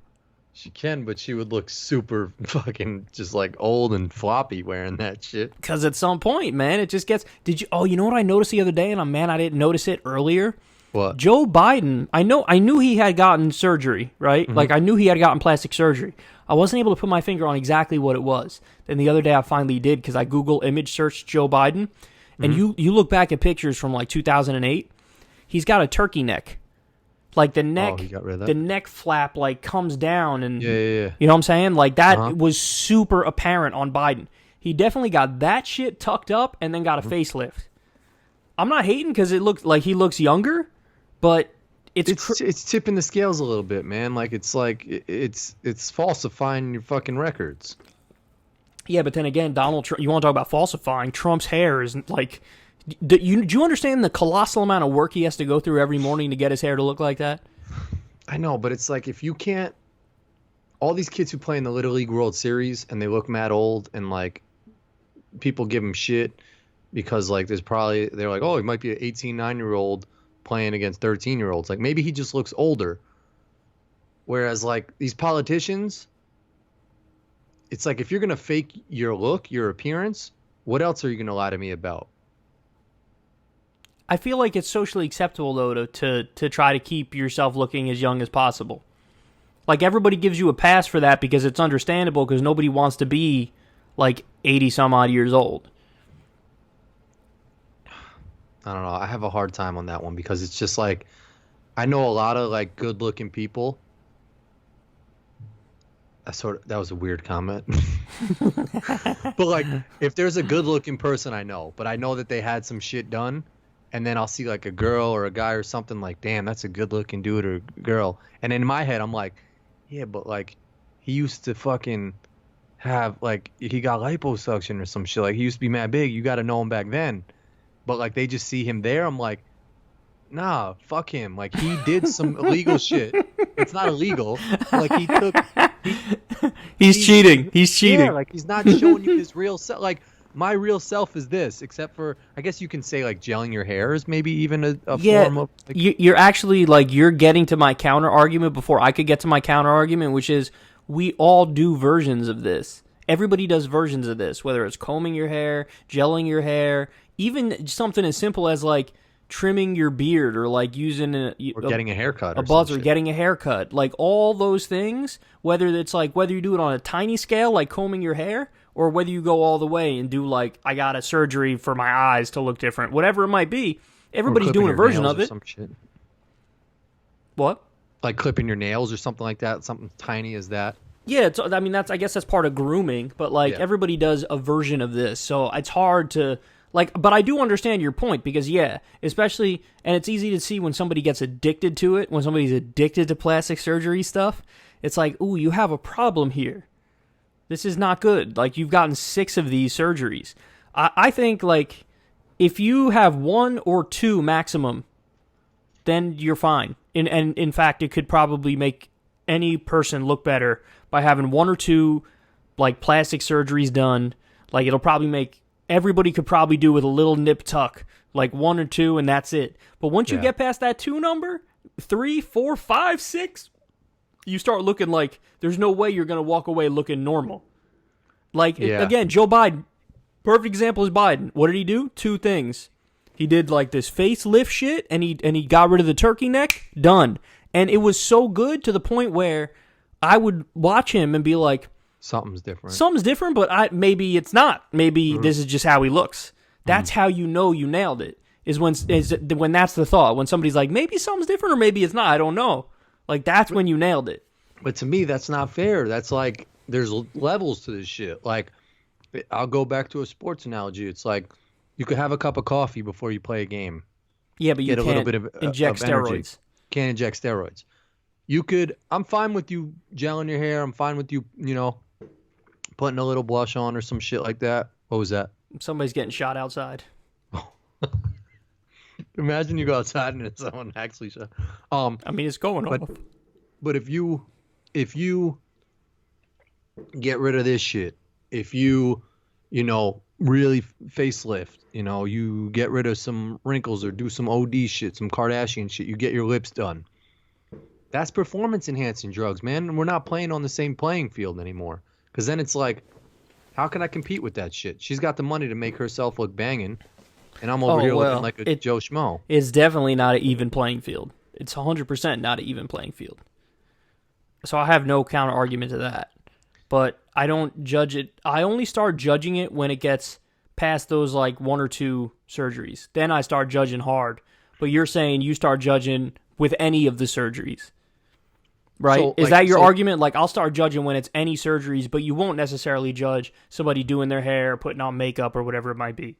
S2: She can, but she would look super fucking just like old and floppy wearing that shit.
S1: Because at some point, man, it just gets... you know what I noticed the other day? And I didn't notice it earlier.
S2: What?
S1: Joe Biden, I knew he had gotten surgery, right? Mm-hmm. Like, I knew he had gotten plastic surgery. I wasn't able to put my finger on exactly what it was. Then the other day I finally did, because I Google image searched Joe Biden. And you look back at pictures from like 2008, he's got a turkey neck. Like the neck flap like comes down, and
S2: yeah.
S1: You know what I'm saying? Like that was super apparent on Biden. He definitely got that shit tucked up and then got a facelift. I'm not hating because it looks like he looks younger, but it's
S2: tipping the scales a little bit, man. Like it's falsifying your fucking records.
S1: Yeah, but then again, Donald Trump. You want to talk about falsifying? Trump's hair is like. Do you understand the colossal amount of work he has to go through every morning to get his hair to look like that?
S2: I know, but it's like if you can't... All these kids who play in the Little League World Series and they look mad old and like people give them shit because like they're like, oh, he might be an 18, 9-year-old playing against 13-year-olds. Like maybe he just looks older. Whereas like these politicians, it's like if you're going to fake your look, your appearance, what else are you going to lie to me about?
S1: I feel like it's socially acceptable, though, to try to keep yourself looking as young as possible. Like, everybody gives you a pass for that because it's understandable, because nobody wants to be, like, 80-some-odd years old.
S2: I don't know. I have a hard time on that one because it's just, like, I know a lot of, like, good-looking people. That was a weird comment. But, like, if there's a good-looking person I know, but I know that they had some shit done, and then I'll see like a girl or a guy or something like, damn, that's a good looking dude or girl. And in my head, I'm like, yeah, but like he used to fucking have like, he got liposuction or some shit. Like he used to be mad big. You got to know him back then. But like they just see him there. I'm like, nah, fuck him. Like he did some illegal shit. It's not illegal. Like
S1: he's cheating. He's cheating.
S2: Yeah, like he's not showing you his real self. Like, my real self is this, except for, I guess you can say, like, gelling your hair is maybe even a form of... Like,
S1: you're actually, like, you're getting to my counter-argument before I could get to my counter-argument, which is we all do versions of this. Everybody does versions of this, whether it's combing your hair, gelling your hair, even something as simple as, like, trimming your beard or, like, using
S2: or getting a haircut.
S1: A buzz or getting a haircut. Like, all those things, whether you do it on a tiny scale, like combing your hair, or whether you go all the way and do, like, I got a surgery for my eyes to look different. Whatever it might be, everybody's doing a version of it.
S2: Some shit.
S1: What?
S2: Like clipping your nails or something like that. Something tiny as that.
S1: Yeah, I mean, I guess that's part of grooming, but like everybody does a version of this, so it's hard to like. But I do understand your point because especially, and it's easy to see when somebody gets addicted to it. When somebody's addicted to plastic surgery stuff, it's like, ooh, you have a problem here. This is not good. Like you've gotten 6 of these surgeries. I think like if you have 1 or 2 maximum, then you're fine. And in fact, it could probably make any person look better by having 1 or 2 like plastic surgeries done. Like it'll probably make everybody could probably do with a little nip tuck, like 1 or 2, and that's it. But once you get past that 2 number, 3, 4, 5, 6, you start looking like there's no way you're gonna walk away looking normal. Like again, Joe Biden, perfect example is Biden. What did he do? 2 things. He did like this facelift shit, and he got rid of the turkey neck. Done. And it was so good to the point where I would watch him and be like,
S2: something's different.
S1: Something's different, but maybe it's not. Maybe this is just how he looks. That's how you know you nailed it. Is when that's the thought. When somebody's like, maybe something's different or maybe it's not. I don't know. Like that's when you nailed it.
S2: But to me, that's not fair. That's like there's levels to this shit. Like I'll go back to a sports analogy. It's like you could have a cup of coffee before you play a game.
S1: Yeah, but you can't
S2: a little bit of
S1: inject steroids.
S2: Can't inject steroids. You could. I'm fine with you gelling your hair. I'm fine with you, putting a little blush on or some shit like that. What was that?
S1: Somebody's getting shot outside.
S2: Imagine you go outside and it's someone actually shot.
S1: I mean, it's going off.
S2: But if you get rid of this shit, if you really facelift, you get rid of some wrinkles or do some OD shit, some Kardashian shit, you get your lips done. That's performance enhancing drugs, man. And we're not playing on the same playing field anymore. Because then it's like, how can I compete with that shit? She's got the money to make herself look banging, and I'm over here looking like a Joe Schmo.
S1: It's definitely not an even playing field. It's 100% not an even playing field. So I have no counter argument to that. But I don't judge it. I only start judging it when it gets past those like 1 or 2 surgeries. Then I start judging hard. But you're saying you start judging with any of the surgeries. Right?
S2: So,
S1: is that your argument? Like, I'll start judging when it's any surgeries, but you won't necessarily judge somebody doing their hair, putting on makeup, or whatever it might be.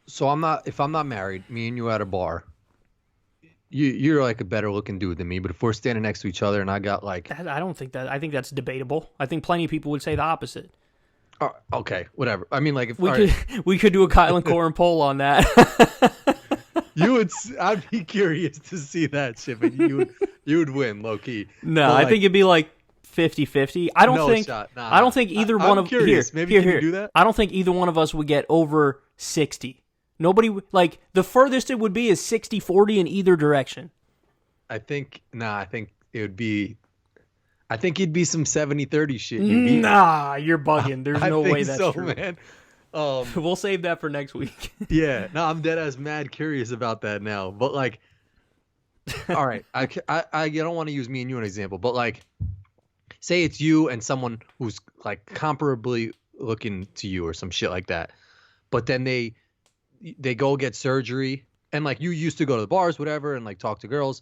S2: So if I'm not married, me and you at a bar, you're like a better looking dude than me. But if we're standing next to each other and I got like,
S1: I don't think that. I think that's debatable. I think plenty of people would say the opposite.
S2: Okay, whatever. I mean, like if
S1: we could do a Kyle and Corin poll on that.
S2: I'd be curious to see that shit, but you would win, low key.
S1: No, I think it'd be like 50-50. I don't think either one of
S2: curious. Maybe can you do that?
S1: I don't think either one of us would get over 60. Nobody like the furthest it would be is 60-40 in either direction.
S2: I think it would be. I think it'd be some 70-30 shit.
S1: Nah, you're bugging. There's no way that's
S2: so,
S1: true,
S2: man.
S1: We'll save that for next week.
S2: Yeah, no, I'm dead ass mad curious about that now. But like, all right, I don't want to use me and you as an example, but like, say it's you and someone who's like comparably looking to you or some shit like that, but then they go get surgery and like you used to go to the bars, whatever, and like talk to girls,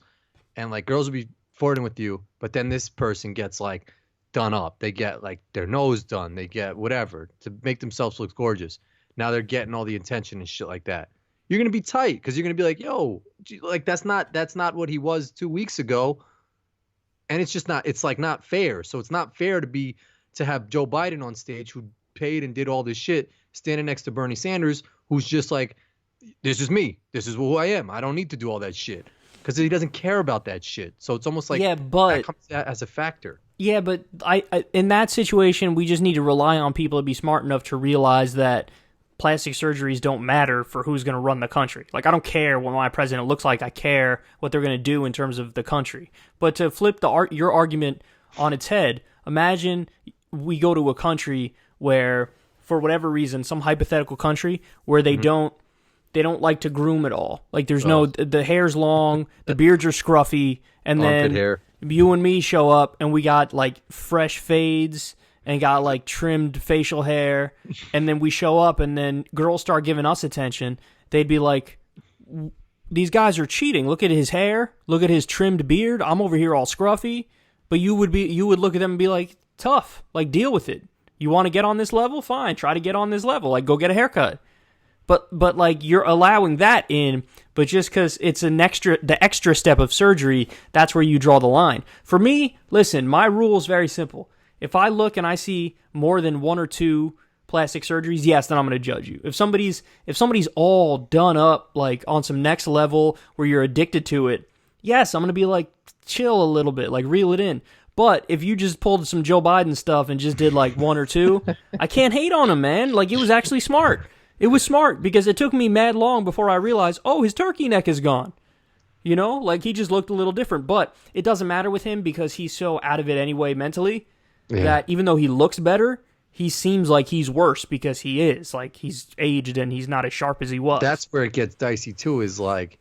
S2: and like girls would be flirting with you, but then this person gets like done up. They get like their nose done. They get whatever to make themselves look gorgeous. Now they're getting all the attention and shit like that. You're going to be tight because you're going to be like, yo, like that's not what he was 2 weeks ago. And it's just not, it's like not fair. So it's not fair to have Joe Biden on stage who paid and did all this shit standing next to Bernie Sanders, who's just like, this is me. This is who I am. I don't need to do all that shit. Because he doesn't care about that shit. So it's almost like that comes as a factor.
S1: Yeah, but I in that situation, we just need to rely on people to be smart enough to realize that plastic surgeries don't matter for who's going to run the country. Like, I don't care what my president looks like. I care what they're going to do in terms of the country. But to flip your argument on its head, imagine we go to a country where, for whatever reason, some hypothetical country where they don't like to groom at all. Like, there's the hair's long, the beards are scruffy, and then
S2: hair.
S1: You and me show up and we got like fresh fades and got like trimmed facial hair, and then we show up and then girls start giving us attention. They'd be like, these guys are cheating. Look at his hair. Look at his trimmed beard. I'm over here all scruffy. But you would look at them and be like, tough. Like, deal with it. You want to get on this level? Fine, try to get on this level. Like, go get a haircut. But like, you're allowing that in, but just because it's the extra step of surgery, that's where you draw the line. For me, listen, my rule is very simple. If I look and I see more than 1 or 2 plastic surgeries, yes, then I'm going to judge you. If somebody's all done up, like on some next level where you're addicted to it, yes, I'm going to be like, chill a little bit, like reel it in. But if you just pulled some Joe Biden stuff and just did like 1 or 2, I can't hate on him, man. Like, it was actually smart. It was smart because it took me mad long before I realized, oh, his turkey neck is gone. You know, like, he just looked a little different. But it doesn't matter with him because he's so out of it anyway mentally that even though he looks better, he seems like he's worse because he is. Like, he's aged and he's not as sharp as he was.
S2: That's where it gets dicey, too, is like,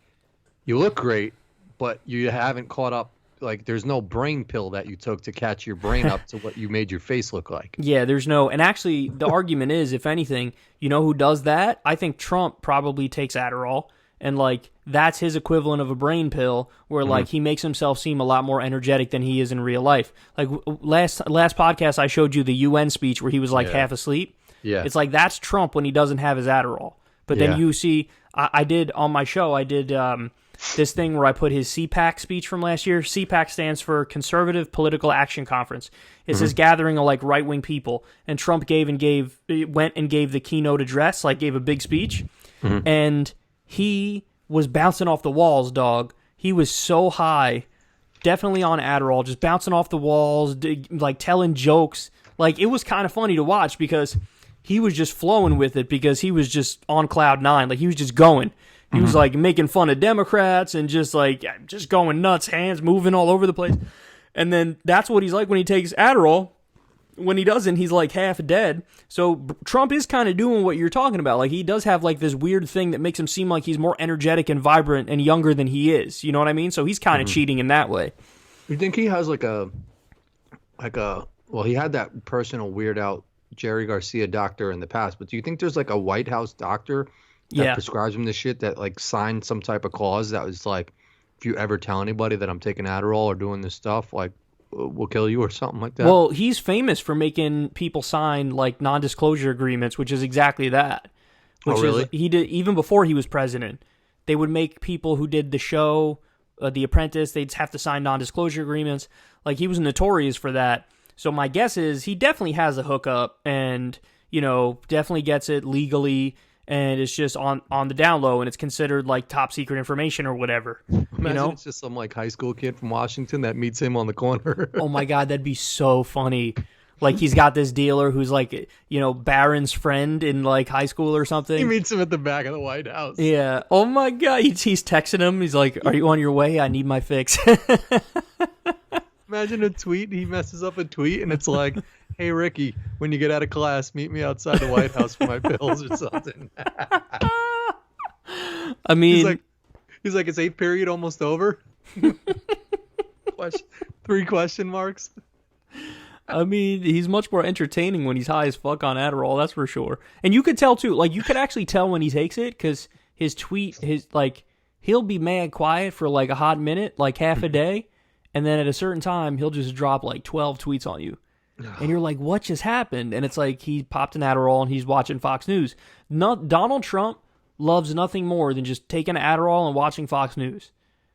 S2: you look great, but you haven't caught up. Like, there's no brain pill that you took to catch your brain up to what you made your face look like.
S1: Yeah, there's no... And actually, the argument is, if anything, you know who does that? I think Trump probably takes Adderall, and, like, that's his equivalent of a brain pill, where, like, he makes himself seem a lot more energetic than he is in real life. Like, last podcast, I showed you the UN speech where he was, like, half asleep. Yeah. It's like, that's Trump when he doesn't have his Adderall. But then you see... I did, on my show, I did... this thing where I put his CPAC speech from last year. CPAC stands for Conservative Political Action Conference. It's this gathering of like right-wing people. And Trump went and gave the keynote address, like gave a big speech. And he was bouncing off the walls, dog. He was so high, definitely on Adderall, just bouncing off the walls, like telling jokes. Like, it was kind of funny to watch because he was just flowing with it because he was just on cloud 9. Like, he was just going. He was, like, making fun of Democrats and just, like, just going nuts, hands moving all over the place. And then that's what he's like when he takes Adderall. When he doesn't, he's, like, half dead. So Trump is kind of doing what you're talking about. Like, he does have, like, this weird thing that makes him seem like he's more energetic and vibrant and younger than he is. You know what I mean? So he's kind of cheating in that way.
S2: You think he has, well, he had that personal weird out Jerry Garcia doctor in the past, but do you think there's, like, a White House doctor that prescribes him this shit that like signed some type of clause that was like, if you ever tell anybody that I'm taking Adderall or doing this stuff, like we'll kill you or something like that?
S1: Well, he's famous for making people sign like non-disclosure agreements, which is exactly that. Which
S2: really?
S1: He did even before he was president. They would make people who did the show, The Apprentice, they'd have to sign non-disclosure agreements. Like, he was notorious for that. So my guess is he definitely has a hookup and, you know, definitely gets it legally. And it's just on the down low, and it's considered like top secret information or whatever.
S2: Imagine it's just some like high school kid from Washington that meets him on the corner.
S1: Oh my God, that'd be so funny. Like, he's got this dealer who's like, you know, Barron's friend in like high school or something.
S2: He meets him at the back of the White House.
S1: Yeah. Oh my God, he's texting him. He's like, "Are you on your way? I need my fix."
S2: Imagine a tweet. He messes up a tweet, and it's like, "Hey Ricky, when you get out of class, meet me outside the White House for my pills or something."
S1: I mean,
S2: he's like, "Is 8th period almost over?" 3 question marks.
S1: I mean, he's much more entertaining when he's high as fuck on Adderall, that's for sure. And you could tell too, like, you could actually tell when he takes it because his tweet, he'll be mad quiet for like a hot minute, like half a day, and then at a certain time he'll just drop like 12 tweets on you. And you're like, what just happened? And it's like he popped an Adderall and he's watching Fox News. Donald Trump loves nothing more than just taking Adderall and watching Fox News.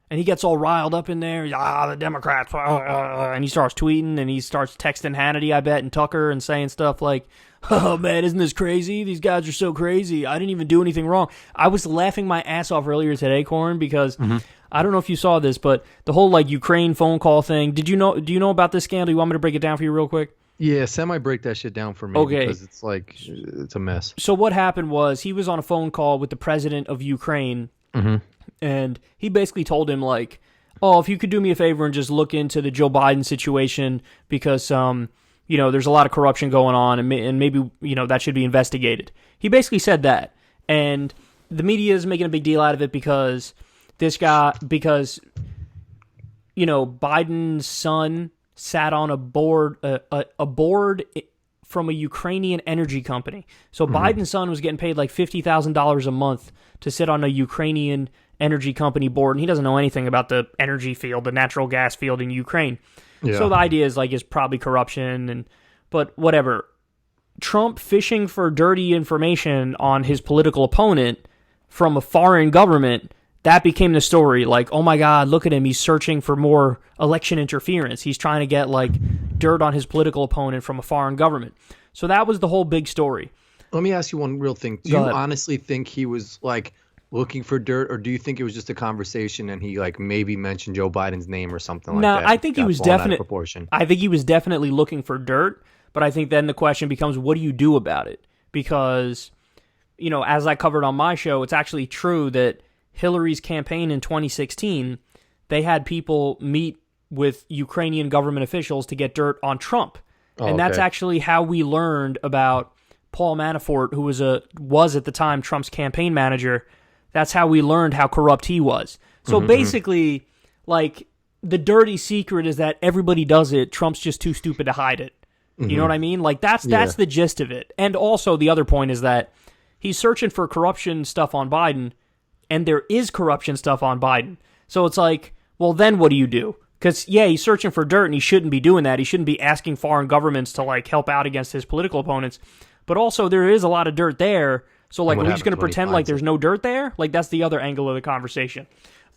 S1: And he gets all riled up in there. The Democrats. And he starts tweeting and he starts texting Hannity, I bet, and Tucker and saying stuff like, "Oh, man, isn't this crazy? These guys are so crazy. I didn't even do anything wrong." I was laughing my ass off earlier today, Corin, because I don't know if you saw this, but the whole like Ukraine phone call thing. Do you know about this scandal? You want me to break it down for you real quick?
S2: Yeah, semi-break that shit down for me.
S1: Okay.
S2: Because it's like, it's a mess.
S1: So what happened was he was on a phone call with the president of Ukraine, and he basically told him, like, "Oh, if you could do me a favor and just look into the Joe Biden situation because, you know, there's a lot of corruption going on and maybe, you know, that should be investigated." He basically said that. And the media is making a big deal out of it because you know, Biden's son sat on a board from a Ukrainian energy company. So Biden's son was getting paid like $50,000 a month to sit on a Ukrainian energy company board, and he doesn't know anything about the energy field, the natural gas field in Ukraine.
S2: Yeah.
S1: So the idea is like, it's probably corruption, but whatever. Trump fishing for dirty information on his political opponent from a foreign government, that became the story. Like, oh my God, look at him. He's searching for more election interference. He's trying to get like dirt on his political opponent from a foreign government. So that was the whole big story.
S2: Let me ask you one real thing. Do you honestly think he was like looking for dirt, or do you think it was just a conversation and he like maybe mentioned Joe Biden's name or something like that?
S1: No, I think he was I think he was definitely looking for dirt, but I think then the question becomes, what do you do about it? Because, you know, as I covered on my show, it's actually true that Hillary's campaign in 2016, they had people meet with Ukrainian government officials to get dirt on Trump. And that's actually how we learned about Paul Manafort, who was at the time Trump's campaign manager. That's how we learned how corrupt he was. So basically, like, the dirty secret is that everybody does it. Trump's just too stupid to hide it. You know what I mean? Like, that's the gist of it. And also, the other point is that he's searching for corruption stuff on Biden, and there is corruption stuff on Biden. So it's like, well, then what do you do? Because, yeah, he's searching for dirt, and he shouldn't be doing that. He shouldn't be asking foreign governments to, like, help out against his political opponents. But also, there is a lot of dirt there. So, like, are we just going to pretend like there's no dirt there? Like, that's the other angle of the conversation.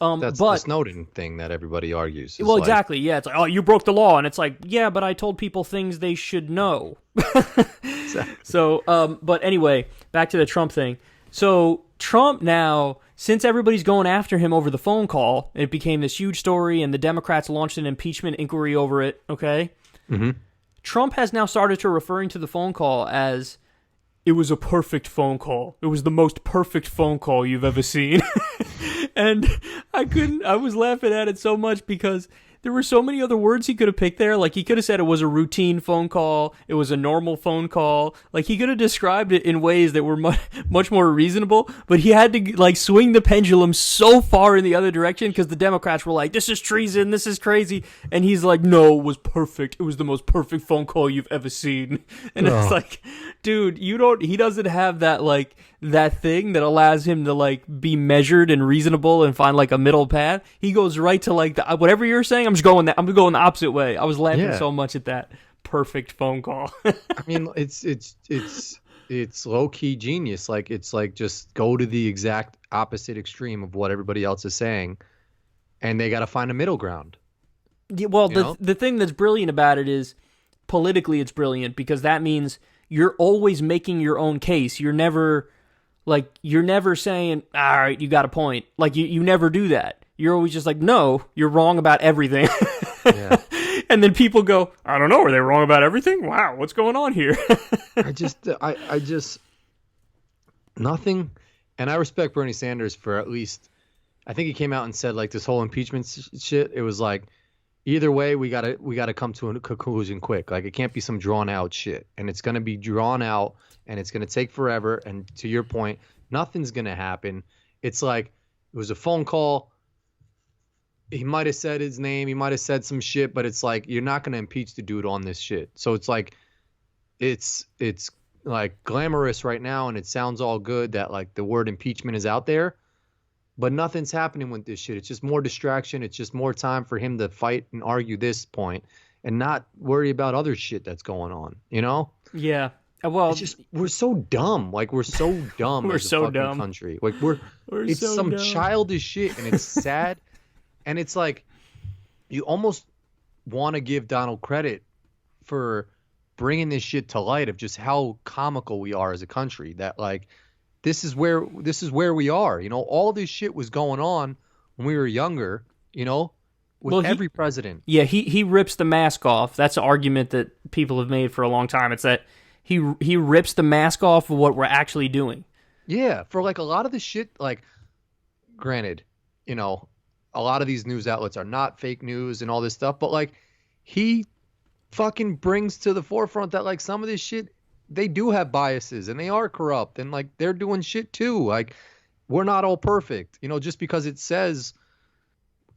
S2: That's the Snowden thing that everybody argues.
S1: Well, exactly, yeah. It's like, oh, you broke the law. And it's like, yeah, but I told people things they should know. Exactly. So, but anyway, back to the Trump thing. So, Trump now, since everybody's going after him over the phone call, it became this huge story, and the Democrats launched an impeachment inquiry over it, okay? Trump has now started to referring to the phone call as, it was a perfect phone call. It was the most perfect phone call you've ever seen. And I was laughing at it so much because there were so many other words he could have picked there. Like, he could have said it was a routine phone call. It was a normal phone call. Like, he could have described it in ways that were much more reasonable, but he had to, like, swing the pendulum so far in the other direction because the Democrats were like, this is treason, this is crazy. And he's like, no, it was perfect. It was the most perfect phone call you've ever seen. And it's like, dude, he doesn't have that, like, that thing that allows him to, like, be measured and reasonable and find, like, a middle path. He goes right to, like, whatever you're saying, I'm going the opposite way. I was laughing so much at that perfect phone call.
S2: I mean, it's low key genius. Like, it's like, just go to the exact opposite extreme of what everybody else is saying, and they got to find a middle ground.
S1: Yeah, well, the thing that's brilliant about it is politically it's brilliant because that means you're always making your own case. You're never saying, all right, you got a point. Like, you never do that. You're always just like, no, you're wrong about everything. Yeah. And then people go, I don't know, are they wrong about everything? Wow, what's going on here?
S2: I just nothing. And I respect Bernie Sanders for at least, I think he came out and said, like, this whole impeachment shit, it was like, either way, we gotta come to a conclusion quick. Like, it can't be some drawn out shit, and it's gonna be drawn out, and it's gonna take forever. And to your point, nothing's gonna happen. It's like, it was a phone call. He might have said his name. He might have said some shit, but it's like, you're not gonna impeach the dude on this shit. So it's like, it's like glamorous right now, and it sounds all good that, like, the word impeachment is out there. But nothing's happening with this shit. It's just more distraction. It's just more time for him to fight and argue this point and not worry about other shit that's going on, you know?
S1: Yeah. Well,
S2: it's just, we're so dumb. Like, we're so dumb
S1: we're
S2: as a
S1: so
S2: fucking
S1: dumb.
S2: country. Like, it's so some dumb. Childish shit, and it's sad. And it's like, you almost want to give Donald credit for bringing this shit to light of just how comical we are as a country. That, like, this is where we are. You know, all this shit was going on when we were younger, you know, with every president.
S1: Yeah, he rips the mask off. That's an argument that people have made for a long time. It's that he rips the mask off of what we're actually doing.
S2: Yeah, for, like, a lot of the shit, like, granted, you know, a lot of these news outlets are not fake news and all this stuff, but, like, he fucking brings to the forefront that, like, some of this shit, they do have biases and they are corrupt and, like, they're doing shit too. Like, we're not all perfect, you know, just because it says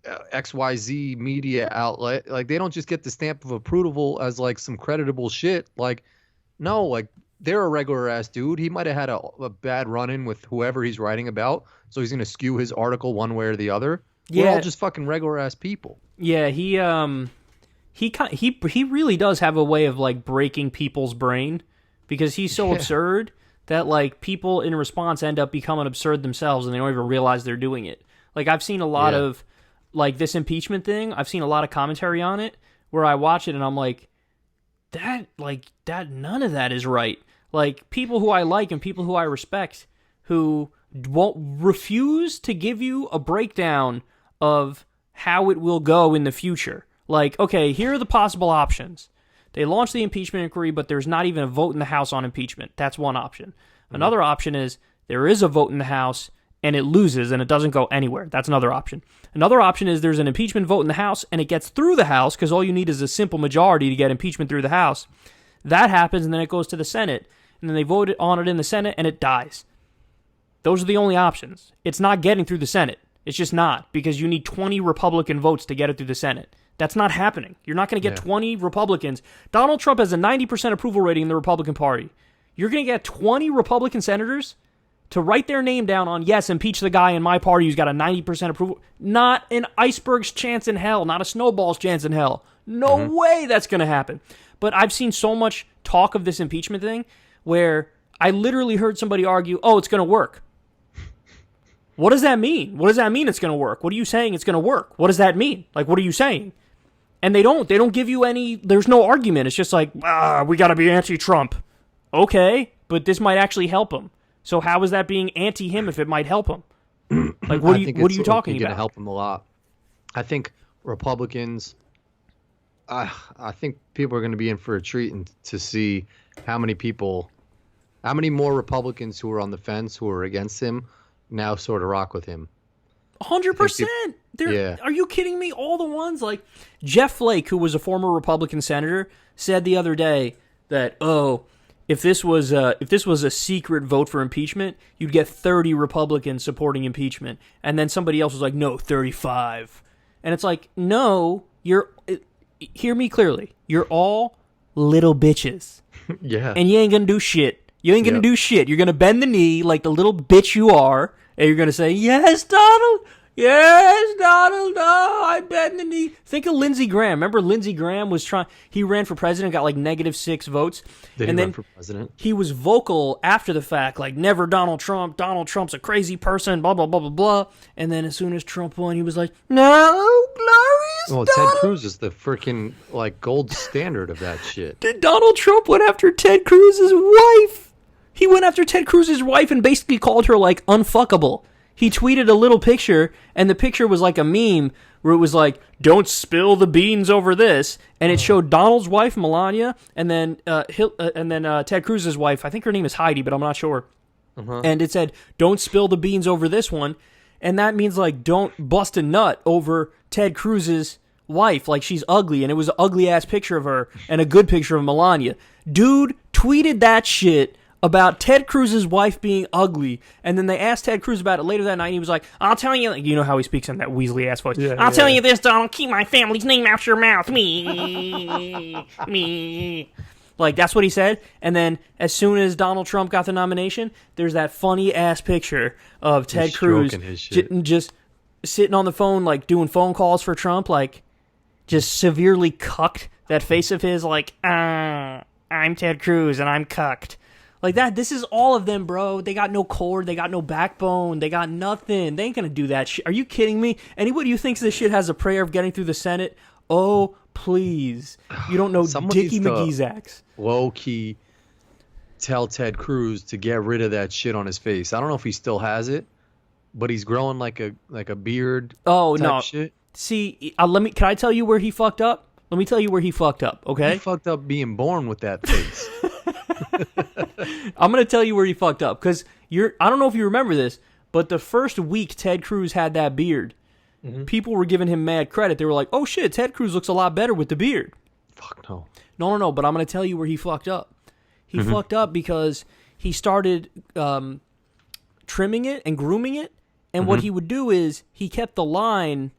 S2: XYZ media outlet, like, they don't just get the stamp of approval as, like, some creditable shit. Like, no, like, they're a regular ass dude. He might have had a bad run-in with whoever he's writing about, so he's going to skew his article one way or the other. We're all just fucking regular ass people.
S1: Yeah, he really does have a way of like breaking people's brain because he's so absurd that like people in response end up becoming absurd themselves and they don't even realize they're doing it. Like I've seen a lot of like this impeachment thing. I've seen a lot of commentary on it where I watch it and I'm like, none of that is right. Like people who I like and people who I respect who won't refuse to give you a breakdown of how it will go in the future. Like, okay, here are the possible options. They launched the impeachment inquiry, but there's not even a vote in the House on impeachment. That's one option. Mm-hmm. Another option is there is a vote in the House and it loses and it doesn't go anywhere. That's another option. Another option is there's an impeachment vote in the House and it gets through the House because all you need is a simple majority to get impeachment through the House. That happens and then it goes to the Senate and then they vote on it in the Senate and it dies. Those are the only options. It's not getting through the Senate. It's just not because you need 20 Republican votes to get it through the Senate. That's not happening. You're not going to get 20 Republicans. Donald Trump has a 90% approval rating in the Republican Party. You're going to get 20 Republican senators to write their name down on, yes, impeach the guy in my party who's got a 90% approval. Not an iceberg's chance in hell. Not a snowball's chance in hell. No way that's going to happen. But I've seen so much talk of this impeachment thing where I literally heard somebody argue, oh, it's going to work. What does that mean? What does that mean it's going to work? What are you saying it's going to work? What does that mean? Like, what are you saying? And they don't give you any, there's no argument. It's just like, we got to be anti-Trump. Okay, but this might actually help him. So how is that being anti-him if it might help him? Like, what are you talking about?
S2: Going to help him a lot. I think Republicans, I think people are going to be in for a treat to see how many more Republicans who are on the fence, who are against him, now sort of rock with him.
S1: 100%. Are you kidding me? All the ones like Jeff Flake, who was a former Republican senator, said the other day that, if this was a secret vote for impeachment, you'd get 30 Republicans supporting impeachment. And then somebody else was like, no, 35. And it's like, no, hear me clearly. You're all little bitches.
S2: Yeah.
S1: And you ain't going to do shit. You ain't going to do shit. You're going to bend the knee like the little bitch you are. And you're going to say, yes, Donald. Yes, Donald. No, I bend the knee. Think of Lindsey Graham. Remember Lindsey Graham he ran for president, got like -6 votes.
S2: Did he run for president?
S1: He was vocal after the fact, like, never Donald Trump. Donald Trump's a crazy person, blah, blah, blah, blah, blah. And then as soon as Trump won, he was like, no, glorious Donald.
S2: Ted Cruz is the freaking, like, gold standard of that shit.
S1: Did Donald Trump went after Ted Cruz's wife? He went after Ted Cruz's wife and basically called her, like, unfuckable. He tweeted a little picture, and the picture was like a meme where it was like, don't spill the beans over this. And it showed Donald's wife, Melania, and then Ted Cruz's wife. I think her name is Heidi, but I'm not sure. And it said, don't spill the beans over this one. And that means, like, don't bust a nut over Ted Cruz's wife. Like, she's ugly. And it was an ugly-ass picture of her and a good picture of Melania. Dude tweeted that shit about Ted Cruz's wife being ugly, and then they asked Ted Cruz about it later that night, and he was like, I'll tell you, you know how he speaks in that Weasley-ass voice, I'll tell you this, Donald, keep my family's name out your mouth, me. Like, that's what he said, and then as soon as Donald Trump got the nomination, there's that funny-ass picture of Ted Cruz just sitting on the phone, like, doing phone calls for Trump, like, just severely cucked, that face of his, like, I'm Ted Cruz, and I'm cucked. Like that, this is all of them, bro. They got no core, they got no backbone, they got nothing. They ain't gonna do that shit. Are you kidding me? Anybody who thinks this shit has a prayer of getting through the Senate, oh, please. You don't know Dickie McGeezax.
S2: Low-key tell Ted Cruz to get rid of that shit on his face. I don't know if he still has it, but he's growing like a beard.
S1: Oh,
S2: type
S1: no.
S2: Shit.
S1: See, can I tell you where he fucked up? Let me tell you where he fucked up, okay?
S2: He fucked up being born with that face.
S1: I'm going to tell you where he fucked up, because I don't know if you remember this, but the first week Ted Cruz had that beard, people were giving him mad credit. They were like, oh shit, Ted Cruz looks a lot better with the beard.
S2: Fuck no.
S1: No, but I'm going to tell you where he fucked up. He fucked up because he started trimming it and grooming it, and what he would do is he kept the line,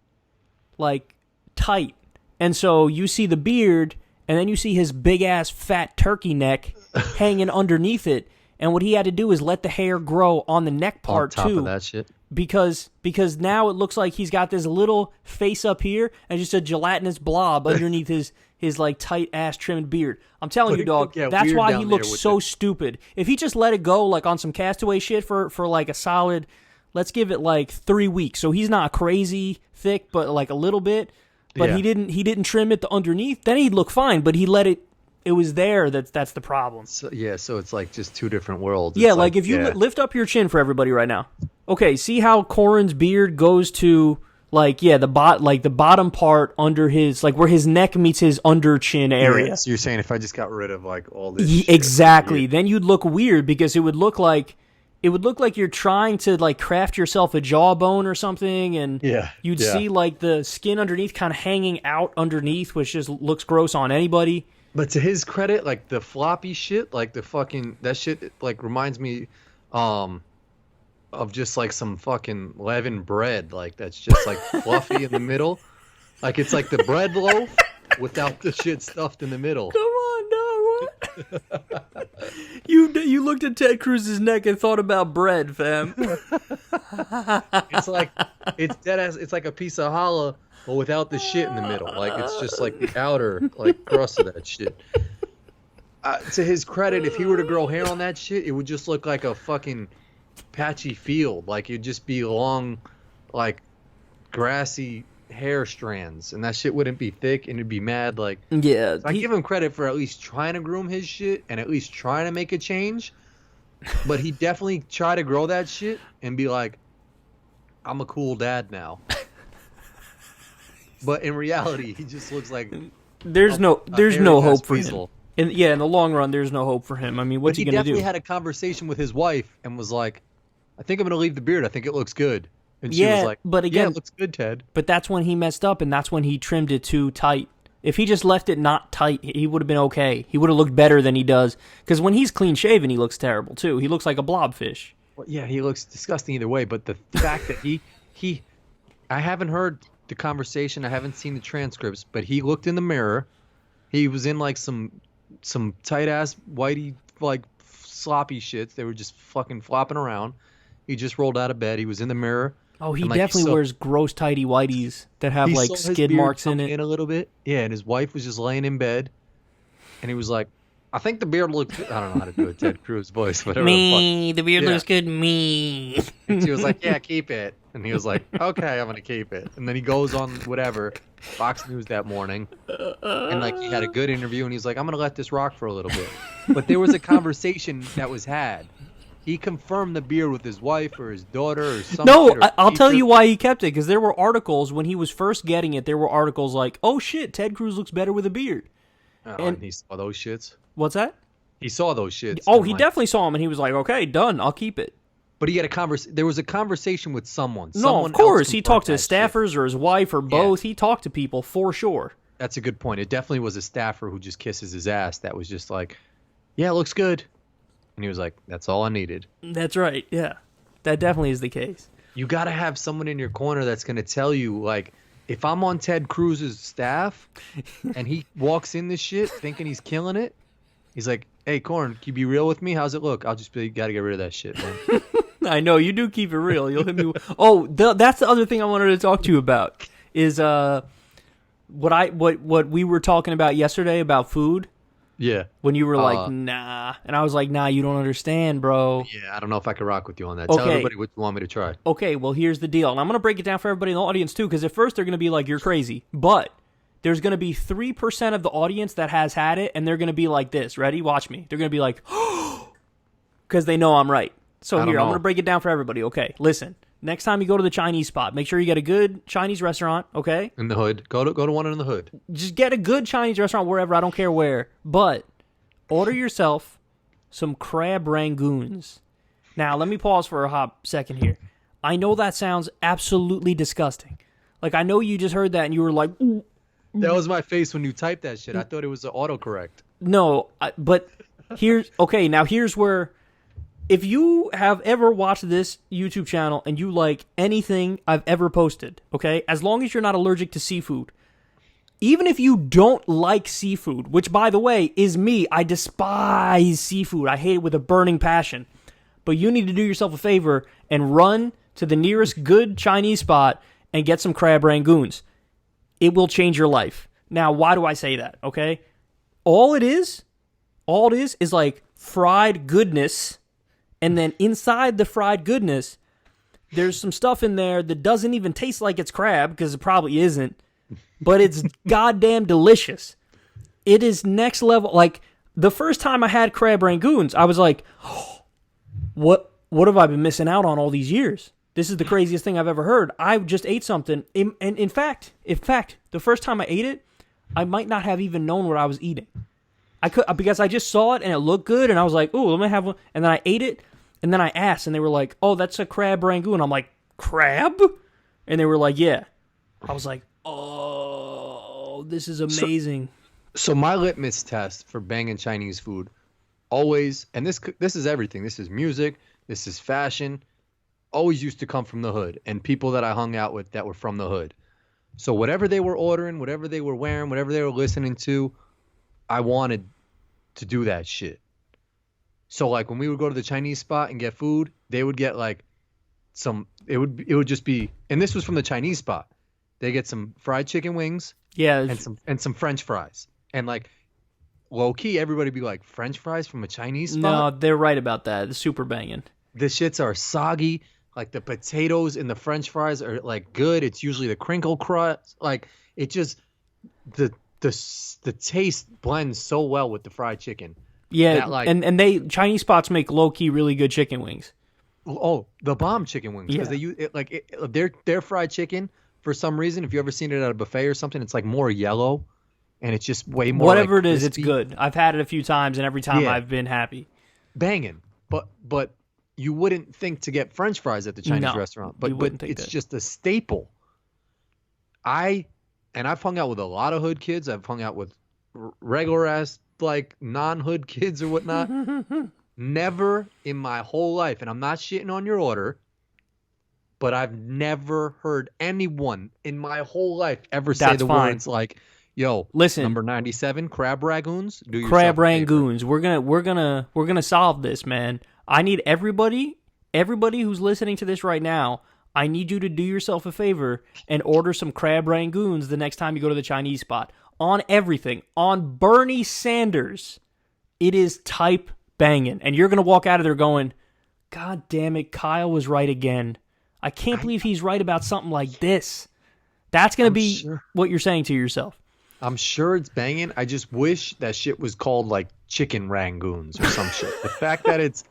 S1: like, tight. And so you see the beard, and then you see his big-ass fat turkey neck hanging underneath it. And what he had to do is let the hair grow on the neck part,
S2: on top
S1: too.
S2: Of that shit.
S1: because now it looks like he's got this little face up here and just a gelatinous blob underneath his like tight ass trimmed beard. I'm telling you, dog, that's why he looks so stupid. If he just let it go like on some Castaway shit for like a solid, let's give it like 3 weeks. So he's not crazy thick, but like a little bit. But he didn't trim it to underneath. Then he'd look fine. But he let it. It was there. That's the problem.
S2: So it's like just two different worlds.
S1: Yeah, like if you lift up your chin for everybody right now. Okay, see how Corin's beard goes to like the bottom part under his, like where his neck meets his under chin area.
S2: Yeah, so you're saying if I just got rid of like all this shit,
S1: exactly, then you'd look weird because it would look like you're trying to like craft yourself a jawbone or something, and you'd see like the skin underneath kind of hanging out underneath, which just looks gross on anybody.
S2: But to his credit, like the floppy shit, like the fucking that shit, like reminds me, of just like some fucking leavened bread, like that's just like fluffy in the middle, like it's like the bread loaf without the shit stuffed in the middle.
S1: Come on, no, what? You looked at Ted Cruz's neck and thought about bread, fam.
S2: It's like it's dead ass. It's like a piece of challah, but without the shit in the middle. Like it's just like the outer like crust of that shit. To his credit, if he were to grow hair on that shit, it would just look like a fucking patchy field. Like it'd just be long, like grassy hair strands, and that shit wouldn't be thick, and it'd be mad. Like I give him credit for at least trying to groom his shit and at least trying to make a change. But he definitely tried to grow that shit and be like, I'm a cool dad now. But in reality, he just looks like
S1: there's no hope for him. In the long run, there's no hope for him. I mean, what's he going to do?
S2: He definitely had a conversation with his wife and was like, I think I'm going to leave the beard. I think it looks good. And she was like,
S1: but again,
S2: it looks good, Ted.
S1: But that's when he messed up, and that's when he trimmed it too tight. If he just left it not tight, he would have been okay. He would have looked better than he does. Because when he's clean-shaven, he looks terrible, too. He looks like a blobfish.
S2: Well, yeah, he looks disgusting either way. But the fact that I haven't heard the conversation. I haven't seen the transcripts. But he looked in the mirror. He was in, like, some tight-ass, whitey, like, sloppy shits. They were just fucking flopping around. He just rolled out of bed. He was in the mirror.
S1: Oh, he definitely wears gross tighty whities that have like skid marks in it.
S2: In a little bit, yeah. And his wife was just laying in bed, and he was like, "I think the beard looks good." I don't know how to do a Ted Cruz voice, whatever.
S1: The beard looks good. Me.
S2: And she was like, "Yeah, keep it." And he was like, "Okay, I'm gonna keep it." And then he goes on whatever Fox News that morning, and like he had a good interview, and he's like, "I'm gonna let this rock for a little bit." But there was a conversation that was had. He confirmed the beard with his wife or his daughter or something.
S1: No, I'll tell you why he kept it. Because there were articles, when he was first getting it, there were articles like, oh shit, Ted Cruz looks better with a beard.
S2: And he saw those shits?
S1: What's that?
S2: He saw those shits.
S1: Oh, he definitely saw them, and he was like, okay, done, I'll keep it.
S2: But he had there was a conversation with someone.
S1: No, of course. He talked to his staffers or his wife or both. He talked to people for sure.
S2: That's a good point. It definitely was a staffer who just kisses his ass that was just like, yeah, it looks good. And he was like, that's all I needed.
S1: That's right, yeah. That definitely is the case.
S2: You got to have someone in your corner that's going to tell you, like, if I'm on Ted Cruz's staff and he walks in this shit thinking he's killing it, he's like, hey, Corin, can you be real with me? How's it look? I'll just be, got to get rid of that shit, man.
S1: I know, you do keep it real. You'll hit me. Oh, that's the other thing I wanted to talk to you about is what we were talking about yesterday about food.
S2: Yeah.
S1: When you were like, nah. And I was like, nah, you don't understand, bro.
S2: Yeah, I don't know if I can rock with you on that. Okay. Tell everybody what you want me to try.
S1: Okay, well, here's the deal. And I'm going to break it down for everybody in the audience, too, because at first they're going to be like, you're crazy. But there's going to be 3% of the audience that has had it, and they're going to be like this. Ready? Watch me. They're going to be like, because they know I'm right. So here, I'm going to break it down for everybody. Okay, listen. Next time you go to the Chinese spot, make sure you get a good Chinese restaurant, okay?
S2: In the hood. Go to one in the hood.
S1: Just get a good Chinese restaurant wherever, I don't care where. But order yourself some crab Rangoons. Now, let me pause for a hot second here. I know that sounds absolutely disgusting. Like, I know you just heard that and you were like...
S2: That was my face when you typed that shit. I thought it was an autocorrect.
S1: No, but here's... Okay, now here's where... If you have ever watched this YouTube channel and you like anything I've ever posted, okay, as long as you're not allergic to seafood, even if you don't like seafood, which, by the way, is me, I despise seafood. I hate it with a burning passion. But you need to do yourself a favor and run to the nearest good Chinese spot and get some crab rangoons. It will change your life. Now, why do I say that? Okay, all it is like fried goodness, and then inside the fried goodness, there's some stuff in there that doesn't even taste like it's crab, because it probably isn't, but it's goddamn delicious. It is next level. Like, the first time I had crab rangoons, I was like, oh, what have I been missing out on all these years? This is the craziest thing I've ever heard. I just ate something, and in fact, the first time I ate it, I might not have even known what I was eating. Because I just saw it and it looked good, and I was like, "Ooh, let me have one." And then I ate it, and then I asked, and they were like, "Oh, that's a crab rangoon." I'm like, "Crab?" And they were like, "Yeah." I was like, "Oh, this is amazing."
S2: So my litmus test for banging Chinese food, always, and this is everything. This is music. This is fashion. Always used to come from the hood, and people that I hung out with that were from the hood. So whatever they were ordering, whatever they were wearing, whatever they were listening to, I wanted to do that shit. So like when we would go to the Chinese spot and get food, they would get like it would just be, and this was from the Chinese spot. They get some fried chicken wings,
S1: yeah,
S2: and some French fries. And like low key, everybody be like, French fries from a Chinese spot?
S1: No, they're right about that. It's super banging.
S2: The shits are soggy. Like the potatoes in the French fries are like good. It's usually the crinkle crust. Like it just the taste blends so well with the fried chicken.
S1: Yeah,
S2: that, like,
S1: and they Chinese spots make low key really good chicken wings.
S2: Oh, the bomb chicken wings, because they use it, like their fried chicken, for some reason. If you ever seen it at a buffet or something, it's like more yellow, and it's just way more.
S1: Whatever
S2: like,
S1: it is, it's good. I've had it a few times, and every time I've been happy.
S2: Banging, but you wouldn't think to get French fries at the Chinese restaurant, but it's just a staple. I've hung out with a lot of hood kids. I've hung out with regular ass like non-hood kids or whatnot. Never in my whole life, and I'm not shitting on your order, but I've never heard anyone in my whole life ever say the words like, "Yo,
S1: listen,
S2: number 97, crab rangoons, do
S1: crab rangoons. We're gonna solve this, man. I need everybody who's listening to this right now. I need you to do yourself a favor and order some crab rangoons the next time you go to the Chinese spot. On everything, on Bernie Sanders, it is type banging, and you're gonna walk out of there going, God damn it, Kyle was right again. I can't believe he's right about something like this. That's gonna be what you're saying to yourself.
S2: I'm sure it's banging. I just wish that shit was called like chicken rangoons or some shit. The fact that it's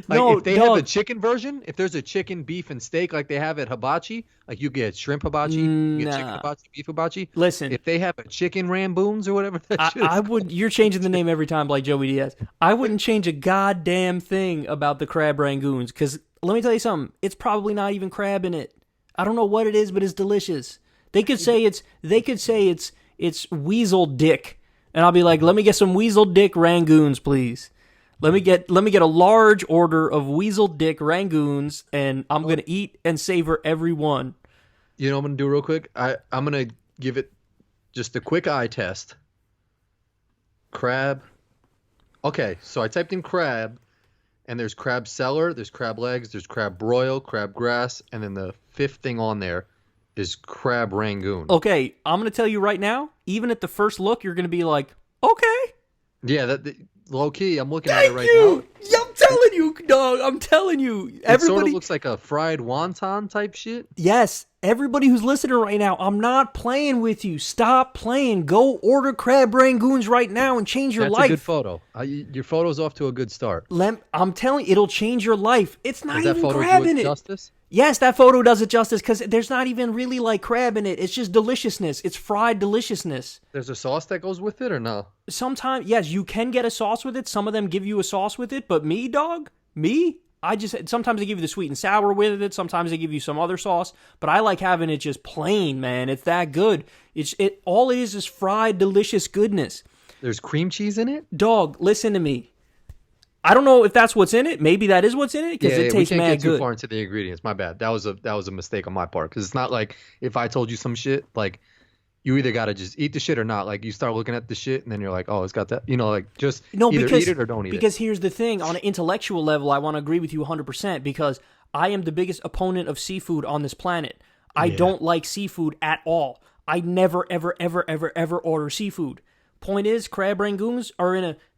S2: like, if they have a chicken version, if there's a chicken, beef, and steak like they have at hibachi, like you get shrimp hibachi, you get chicken hibachi, beef hibachi.
S1: Listen,
S2: if they have a chicken ramboons or whatever that shit
S1: I would. You're changing the name every time, like Joey Diaz. I wouldn't change a goddamn thing about the crab rangoons, because let me tell you something. It's probably not even crab in it. I don't know what it is, but it's delicious. They could say it's weasel dick, and I'll be like, let me get some weasel dick rangoons, please. Let me get a large order of weasel dick rangoons, and I'm gonna eat and savor every one.
S2: You know what I'm gonna do real quick? I'm gonna give it just a quick eye test. Crab. Okay, so I typed in crab, and there's crab cellar, there's crab legs, there's crab broil, crab grass, and then the fifth thing on there is crab rangoon.
S1: Okay, I'm going to tell you right now, even at the first look, you're going to be like, okay.
S2: Yeah, low key, I'm looking at it right now.
S1: I'm telling you, dog. I'm telling you.
S2: It sort of looks like a fried wonton type shit.
S1: Yes. Everybody who's listening right now, I'm not playing with you. Stop playing. Go order crab rangoons right now and change your life.
S2: That's a good photo. Your photo's off to a good start.
S1: I'm telling you, it'll change your life. It's not even crab in it. Does that photo do it
S2: justice?
S1: Yes, that photo does it justice, because there's not even really like crab in it. It's just deliciousness. It's fried deliciousness.
S2: There's a sauce that goes with it or no?
S1: Sometimes, yes, you can get a sauce with it. Some of them give you a sauce with it, but me, dog, sometimes they give you the sweet and sour with it. Sometimes they give you some other sauce, but I like having it just plain, man. It's that good. All it is fried, delicious goodness.
S2: There's cream cheese in it?
S1: Dog, listen to me. I don't know if that's what's in it. Maybe that is what's in it, because it tastes mad good.
S2: We can't get too far into the ingredients. My bad. That was a mistake on my part, because it's not like if I told you some shit, like you either got to just eat the shit or not. Like you start looking at the shit and then you're like, oh, it's got that. You know, like just either eat it or don't eat it.
S1: Because here's the thing. On an intellectual level, I want to agree with you 100%, because I am the biggest opponent of seafood on this planet. I don't like seafood at all. I never, ever, ever, ever, ever order seafood. Point is, crab rangoons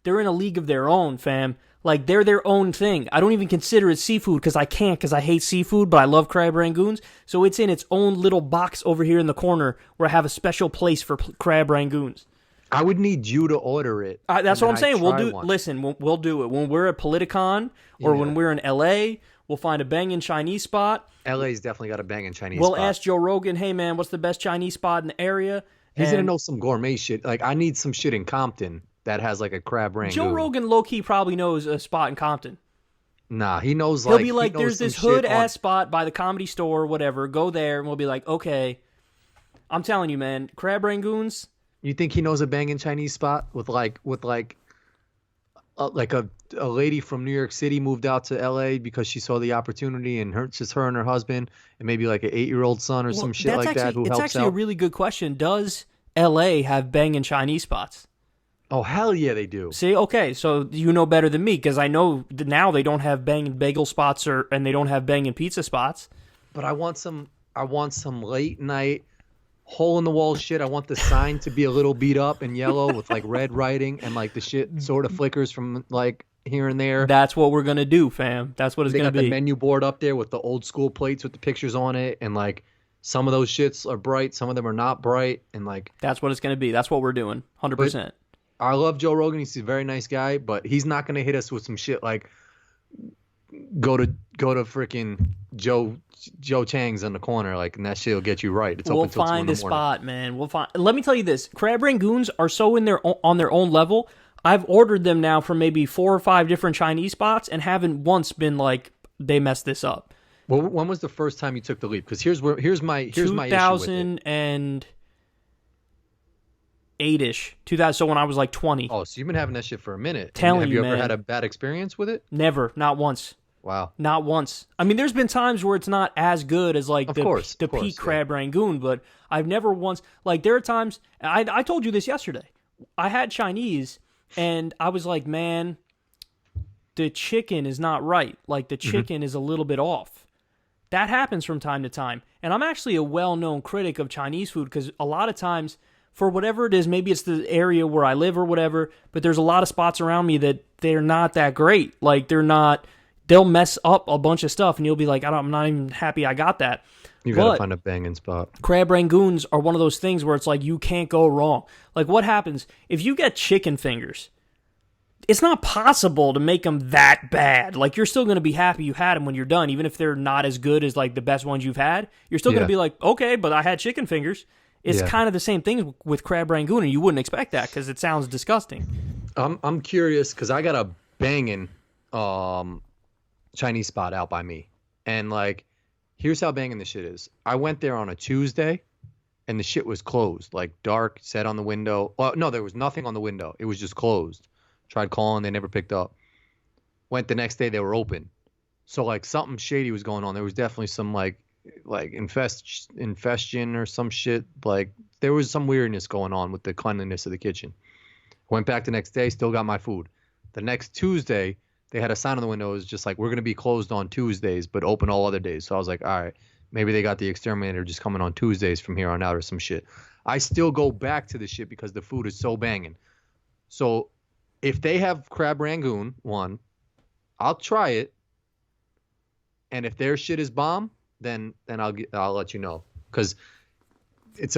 S1: they're in a league of their own, fam. Like, they're their own thing. I don't even consider it seafood because I hate seafood, but I love crab rangoons. So it's in its own little box over here in the corner where I have a special place for crab rangoons.
S2: I would need you to order it.
S1: That's what I'm saying. We'll do it. When we're at Politicon or when we're in LA, we'll find a banging Chinese spot.
S2: LA's definitely got a banging Chinese spot.
S1: We'll ask Joe Rogan, hey, man, what's the best Chinese spot in the area?
S2: He's going to know some gourmet shit. Like, I need some shit in Compton that has, like, a crab rangoon.
S1: Joe Rogan low-key probably knows a spot in Compton.
S2: Nah, he knows,
S1: He'll be like, there's this hood-ass spot by the Comedy Store or whatever. Go there, and we'll be like, okay. I'm telling you, man, crab rangoons.
S2: You think he knows a banging Chinese spot with a lady from New York City moved out to L.A. because she saw the opportunity, and just her and her husband, and maybe like an 8-year-old son or some shit like that who helps out?
S1: It's actually a really good question. Does L.A. have banging Chinese spots?
S2: Oh, hell yeah, they do.
S1: See, okay, so you know better than me, because I know now they don't have banging bagel spots and they don't have banging pizza spots.
S2: But I want some late night hole in the wall shit. I want the sign to be a little beat up and yellow with like red writing, and like the shit sort of flickers from like here and there.
S1: That's what we're gonna do, fam. That's what it's gonna be.
S2: They got the menu board up there with the old school plates with the pictures on it, and like some of those shits are bright, some of them are not bright, and like
S1: that's what it's gonna be. That's what we're doing, 100%.
S2: I love Joe Rogan. He's a very nice guy, but he's not gonna hit us with some shit like go to freaking Joe Chang's in the corner, like, and that shit will get you right. It's open till 2 in the morning.
S1: We'll find a spot, man. We'll find. Let me tell you this: crab rangoons are so on their own level. I've ordered them now from maybe 4 or 5 different Chinese spots, and haven't once been like they messed this up.
S2: Well, when was the first time you took the leap? Because here's my issue with it.
S1: 2008-ish. So when I was like 20.
S2: Oh, so you've been having that shit for a minute.
S1: Have you
S2: ever had a bad experience with it?
S1: Never, not once.
S2: Wow.
S1: Not once. I mean, there's been times where it's not as good as like the peak crab rangoon, but I've never once, like, there are times, I told you this yesterday. I had Chinese and I was like, man, the chicken is not right. Like, the chicken is a little bit off. That happens from time to time. And I'm actually a well-known critic of Chinese food because a lot of times, for whatever it is, maybe it's the area where I live or whatever, but there's a lot of spots around me that they're not that great. Like, they'll mess up a bunch of stuff, and you'll be like, I'm not even happy I got that.
S2: You gotta find a banging spot.
S1: Crab rangoons are one of those things where it's like, you can't go wrong. Like, what happens if you get chicken fingers? It's not possible to make them that bad. Like, you're still going to be happy you had them when you're done, even if they're not as good as like the best ones you've had. You're still going to be like, okay, but I had chicken fingers. It's kind of the same thing with crab rangoon, and you wouldn't expect that because it sounds disgusting.
S2: I'm curious because I got a banging Chinese spot out by me, and like, here's how banging the shit is. I went there on a Tuesday, and the shit was closed, like dark, set on the window. Well, no, there was nothing on the window. It was just closed. Tried calling, they never picked up. Went the next day, they were open. So like something shady was going on. There was definitely some like infestation or some shit. Like, there was some weirdness going on with the cleanliness of the kitchen. Went back the next day, still got my food. The next Tuesday, they had a sign on the window. It was just like, we're going to be closed on Tuesdays, but open all other days. So I was like, all right, maybe they got the exterminator just coming on Tuesdays from here on out or some shit. I still go back to the shit because the food is so banging. So if they have crab rangoon, I'll try it. And if their shit is bomb, then I'll let you know, because it's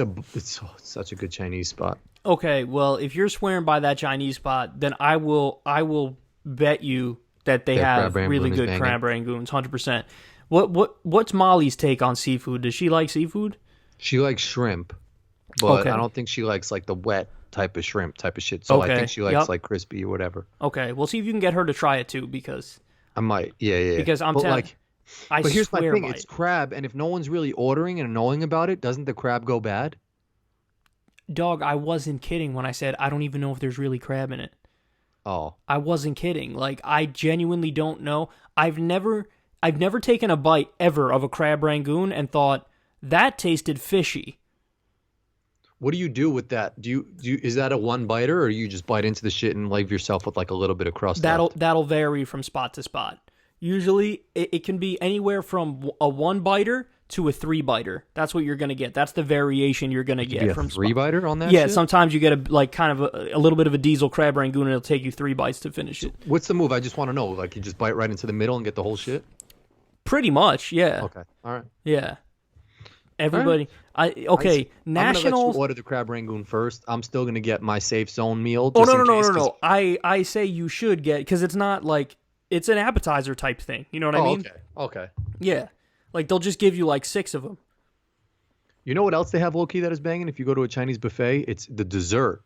S2: such a good Chinese spot.
S1: Okay, well, if you're swearing by that Chinese spot, then I will bet you that they have really good crab rangoons, 100%. What's Molly's take on seafood? Does she like seafood?
S2: She likes shrimp, but I don't think she likes like the wet type of shrimp type of shit. So I think she likes like crispy or whatever.
S1: Okay, we'll see if you can get her to try it too, because
S2: I might. Yeah.
S1: Because I'm telling you.
S2: But here's my thing, it's crab, and if no one's really ordering and knowing about it, doesn't the crab go bad?
S1: Dog, I wasn't kidding when I said I don't even know if there's really crab in it.
S2: Oh.
S1: I wasn't kidding. Like, I genuinely don't know. I've never taken a bite ever of a crab rangoon and thought, that tasted fishy.
S2: What do you do with that? Do you is that a one biter, or you just bite into the shit and leave yourself with like a little bit of crust?
S1: That'll vary from spot to spot. Usually, it can be anywhere from a 1-biter to a 3-biter. That's what you're going to get. That's the variation you're going to get from
S2: 3-biter on that.
S1: Yeah,
S2: shit?
S1: Sometimes you get a little bit of a diesel crab rangoon, and it'll take you 3 bites to finish it.
S2: What's the move? I just want to know. Like, you just bite right into the middle and get the whole shit.
S1: Pretty much, yeah.
S2: Okay, all right.
S1: Yeah. Everybody, nationals.
S2: I'm gonna let you order the crab rangoon first. I'm still gonna get my safe zone meal.
S1: Oh no! I say you should get, because it's not like it's an appetizer type thing. You know what I mean?
S2: Okay.
S1: Yeah, like they'll just give you like 6 of them.
S2: You know what else they have low key that is banging? If you go to a Chinese buffet, it's the dessert.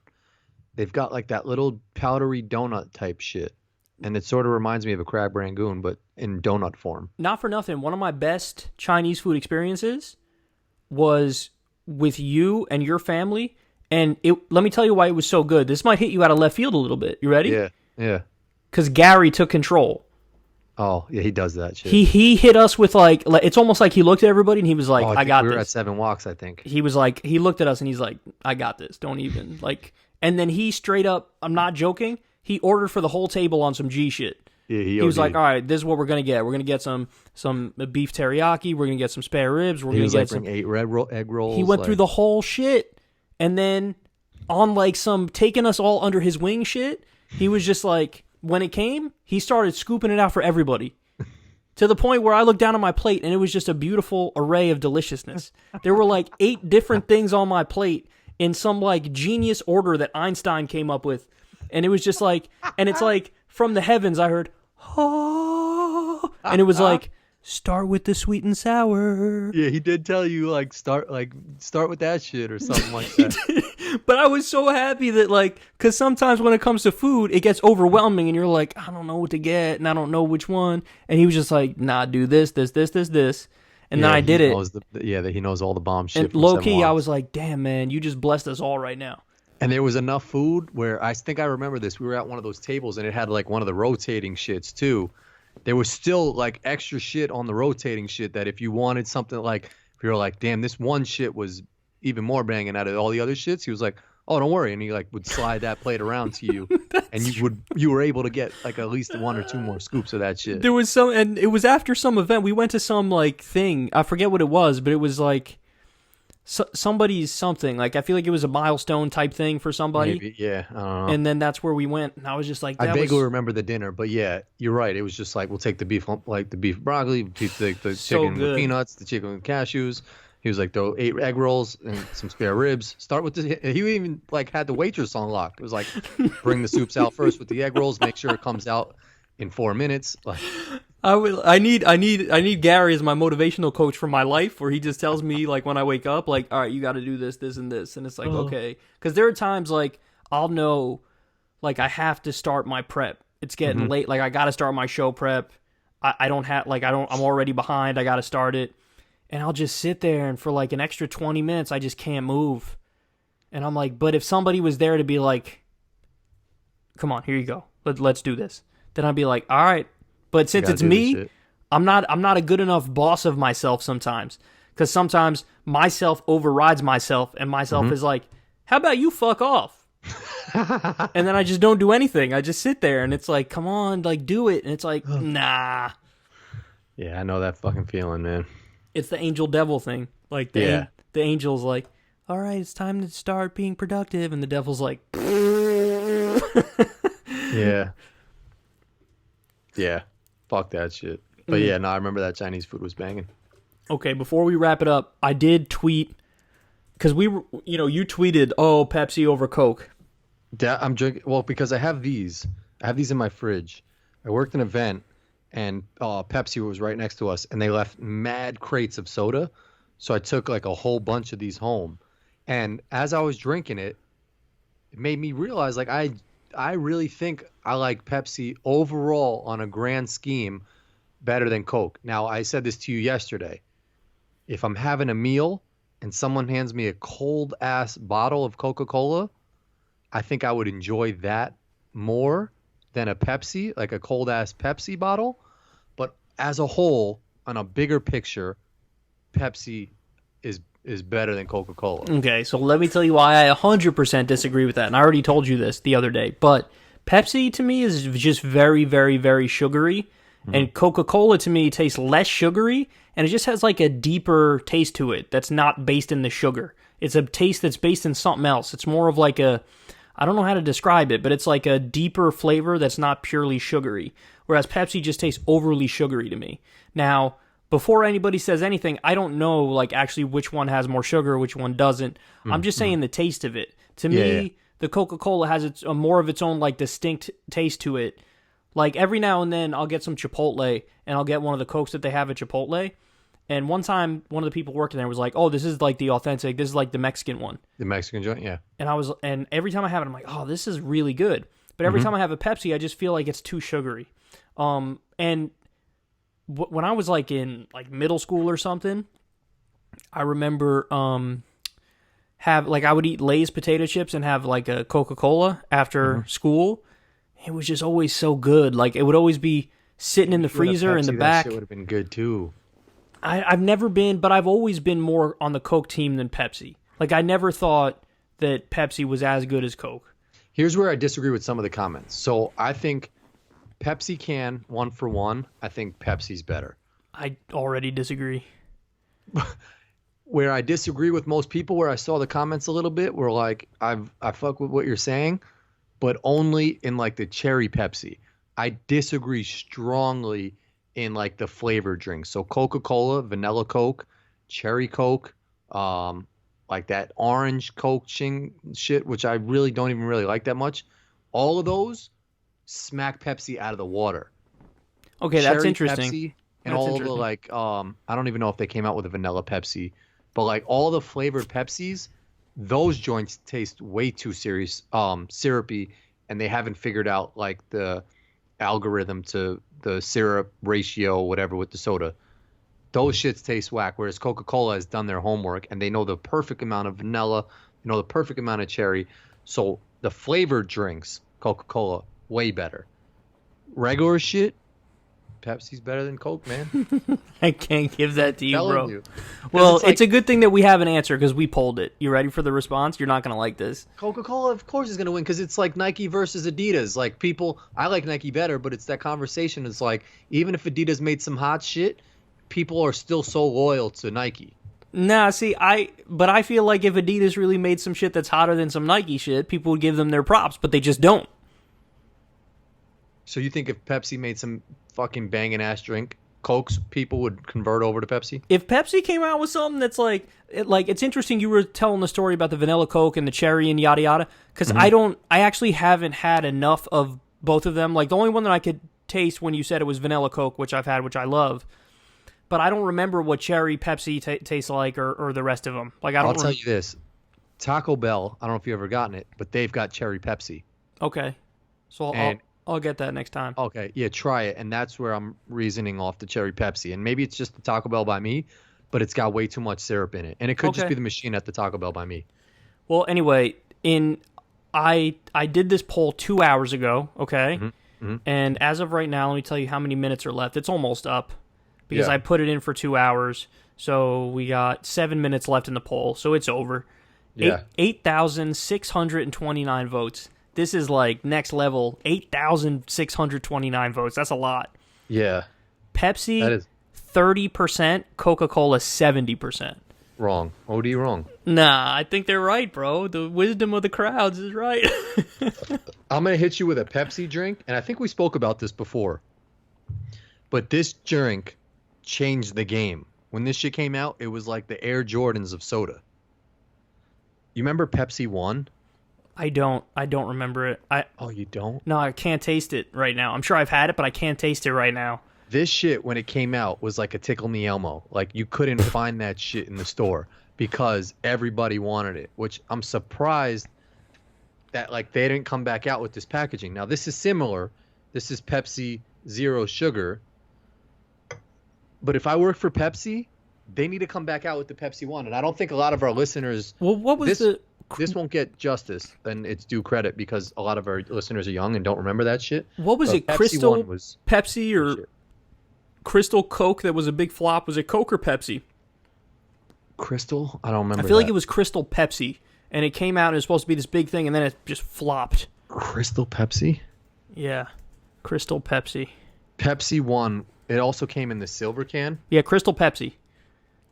S2: They've got like that little powdery donut type shit, and it sort of reminds me of a crab rangoon, but in donut form.
S1: Not for nothing. One of my best Chinese food experiences was with you and your family, and let me tell you why it was so good. This might hit you out of left field a little bit. You ready?
S2: Yeah.
S1: Because Gary took control.
S2: Oh, yeah, he does that shit.
S1: He hit us with like it's almost like he looked at everybody and he was like, I got this.
S2: We were at 7 Walks, I think.
S1: He was like, he looked at us and he's like, I got this. Don't even, like, and then he straight up, I'm not joking, he ordered for the whole table on some G shit.
S2: Yeah,
S1: he was like, all right, this is what we're going to get. We're going to get some beef teriyaki. We're going to get some spare ribs. We're going to get some...
S2: bring 8 egg rolls.
S1: He went through the whole shit. And then on like some taking us all under his wing shit, he was just like, when it came, he started scooping it out for everybody. To the point where I looked down at my plate and it was just a beautiful array of deliciousness. There were like 8 different things on my plate in some like genius order that Einstein came up with. And it was just like, and it's like, from the heavens, I heard, oh, and it was like, start with the sweet and sour.
S2: Yeah, he did tell you, like, start with that shit or something like that.
S1: But I was so happy that, like, because sometimes when it comes to food, it gets overwhelming, and you're like, I don't know what to get, and I don't know which one. And he was just like, nah, do this. And then I did it.
S2: That he knows all the bomb shit.
S1: And low key, I was like, damn, man, you just blessed us all right now.
S2: And there was enough food where I think I remember this. We were at one of those tables and it had like one of the rotating shits too. There was still like extra shit on the rotating shit that if you wanted something like, if you were like, damn, this one shit was even more banging out of all the other shits, he was like, oh, don't worry. And he like would slide that plate around to you. And you were able to get like at least 1 or 2 more scoops of that shit.
S1: There was some, and it was after some event. We went to some like thing. I forget what it was, but it was like, somebody's something, like I feel like it was a milestone type thing for somebody.
S2: Maybe, yeah, I don't know.
S1: And then that's where we went, and I was just like,
S2: I vaguely remember the dinner, but yeah, you're right. It was just like, we'll take the beef, like the beef broccoli, take the chicken with peanuts, the chicken with cashews. He was like, throw 8 egg rolls and some spare ribs. Start with the. He even like had the waitress on lock. It was like, bring the soups out first with the egg rolls. Make sure it comes out in 4 minutes. Like,
S1: I need Gary as my motivational coach for my life, where he just tells me like when I wake up, like, all right, you got to do this, this, and this, and it's like, okay, because there are times like I'll know, like I have to start my prep. It's getting late, like I got to start my show prep. I'm already behind. I got to start it, and I'll just sit there and for like an extra 20 minutes, I just can't move, and I'm like, but if somebody was there to be like, come on, here you go, let's do this, then I'd be like, all right. But since it's me, I'm not a good enough boss of myself sometimes. Because sometimes myself overrides myself, and myself is like, how about you fuck off? And then I just don't do anything. I just sit there, and it's like, come on, like, do it. And it's like, nah.
S2: Yeah, I know that fucking feeling, man.
S1: It's the angel-devil thing. Like, the angel's like, all right, it's time to start being productive. And the devil's like,
S2: yeah. Yeah. Fuck that shit. But yeah, no, I remember that Chinese food was banging. Okay,
S1: before we wrap it up, I did tweet, because we were, you tweeted, oh, Pepsi over Coke.
S2: Yeah, I'm drinking, well, because I have these. I have these in my fridge. I worked an event, and Pepsi was right next to us, and they left mad crates of soda. So I took like a whole bunch of these home. And as I was drinking it, it made me realize, like, I really think I like Pepsi overall on a grand scheme better than Coke. Now, I said this to you yesterday. If I'm having a meal and someone hands me a cold-ass bottle of Coca-Cola, I think I would enjoy that more than a Pepsi, like a cold-ass Pepsi bottle. But as a whole, on a bigger picture, Pepsi is better than Coca-Cola.
S1: Okay, so let me tell you why I 100% disagree with that. And I already told you this the other day. But Pepsi, to me, is just very, very, very sugary. And Coca-Cola to me tastes less sugary, and it just has like a deeper taste to it that's not based in the sugar. It's a taste that's based in something else. It's more of like I don't know how to describe it, but it's like a deeper flavor that's not purely sugary. Whereas Pepsi just tastes overly sugary to me. Now, before anybody says anything, I don't know like actually which one has more sugar, which one doesn't. I'm just saying the taste of it. To me, the Coca-Cola has more of its own like distinct taste to it. Like every now and then I'll get some Chipotle and I'll get one of the Cokes that they have at Chipotle. And one time, one of the people working there was like, "Oh, this is like the authentic. This is like the Mexican one."
S2: The Mexican joint, yeah.
S1: And every time I have it, I'm like, "Oh, this is really good." But every time I have a Pepsi, I just feel like it's too sugary. And when I was like in like middle school or something, I remember I would eat Lay's potato chips and have like a Coca-Cola after school. It was just always so good. Like it would always be sitting in the freezer in the back.
S2: That shit would have been good too.
S1: I've never been, but I've always been more on the Coke team than Pepsi. Like, I never thought that Pepsi was as good as Coke.
S2: Here's where I disagree with some of the comments. So, I think Pepsi can, 1-for-1. I think Pepsi's better.
S1: I already disagree.
S2: Where I disagree with most people, where I saw the comments a little bit, were like, I fuck with what you're saying, but only in, like, the cherry Pepsi. I disagree strongly in like the flavored drinks. So Coca-Cola, vanilla Coke, cherry Coke, like that orange Coke shit, which I really don't even really like that much. All of those smack Pepsi out of the water.
S1: Okay, that's interesting.
S2: Pepsi and all the like, I don't even know if they came out with a vanilla Pepsi, but like all the flavored Pepsis, those joints taste way too syrupy, and they haven't figured out like the algorithm to the syrup ratio, whatever, with the soda. Those shits taste whack, whereas Coca-Cola has done their homework and they know the perfect amount of vanilla, the perfect amount of cherry. So the flavored drinks, Coca-Cola, way better. Regular shit, Pepsi's better than Coke, man.
S1: I can't give that to you, bro.
S2: You.
S1: Well, it's a good thing that we have an answer because we polled it. You ready for the response? You're not going to like this.
S2: Coca-Cola, of course, is going to win because it's like Nike versus Adidas. Like people, I like Nike better, but it's that conversation. It's like even if Adidas made some hot shit, people are still so loyal to Nike.
S1: Nah, see, I feel like if Adidas really made some shit that's hotter than some Nike shit, people would give them their props, but they just don't.
S2: So you think if Pepsi made some fucking banging ass drink, Cokes, people would convert over to Pepsi?
S1: If Pepsi came out with something that's like it's interesting you were telling the story about the vanilla Coke and the cherry and yada yada, because I actually haven't had enough of both of them. Like the only one that I could taste when you said it was vanilla Coke, which I've had, which I love, but I don't remember what cherry Pepsi tastes like or the rest of them. Like
S2: I'll tell you this, Taco Bell, I don't know if you've ever gotten it, but they've got cherry Pepsi.
S1: Okay, so I'll get that next time.
S2: Okay, yeah, try it, and that's where I'm reasoning off the cherry Pepsi. And maybe it's just the Taco Bell by me, but it's got way too much syrup in it. And it could just be the machine at the Taco Bell by me.
S1: Well, anyway, I did this poll 2 hours ago, okay? And as of right now, let me tell you how many minutes are left. It's almost up because I put it in for 2 hours. So we got 7 minutes left in the poll, so it's over. Yeah. 8,629 votes. This is like next level, 8,629 votes. That's a lot.
S2: Yeah.
S1: Pepsi, that is 30%. Coca-Cola, 70%.
S2: Wrong. OD wrong.
S1: Nah, I think they're right, bro. The wisdom of the crowds is right.
S2: I'm going to hit you with a Pepsi drink, and I think we spoke about this before. But this drink changed the game. When this shit came out, it was like the Air Jordans of soda. You remember Pepsi 1?
S1: I don't remember it.
S2: Oh, you don't?
S1: No, I can't taste it right now. I'm sure I've had it, but I can't taste it right now.
S2: This shit, when it came out, was like a Tickle Me Elmo. Like, you couldn't find that shit in the store because everybody wanted it, which I'm surprised that, like, they didn't come back out with this packaging. Now, this is similar. This is Pepsi Zero Sugar. But if I work for Pepsi, they need to come back out with the Pepsi One. And I don't think a lot of our listeners...
S1: Well, what was
S2: This won't get justice, and it's due credit because a lot of our listeners are young and don't remember that shit.
S1: What was it? Crystal Pepsi or Crystal Coke that was a big flop? Was it Coke or Pepsi?
S2: Crystal? I don't remember.
S1: I feel like it was Crystal Pepsi, and it came out and it was supposed to be this big thing, and then it just flopped.
S2: Crystal Pepsi?
S1: Yeah, Crystal Pepsi.
S2: Pepsi won. It also came in the silver can.
S1: Yeah, Crystal Pepsi.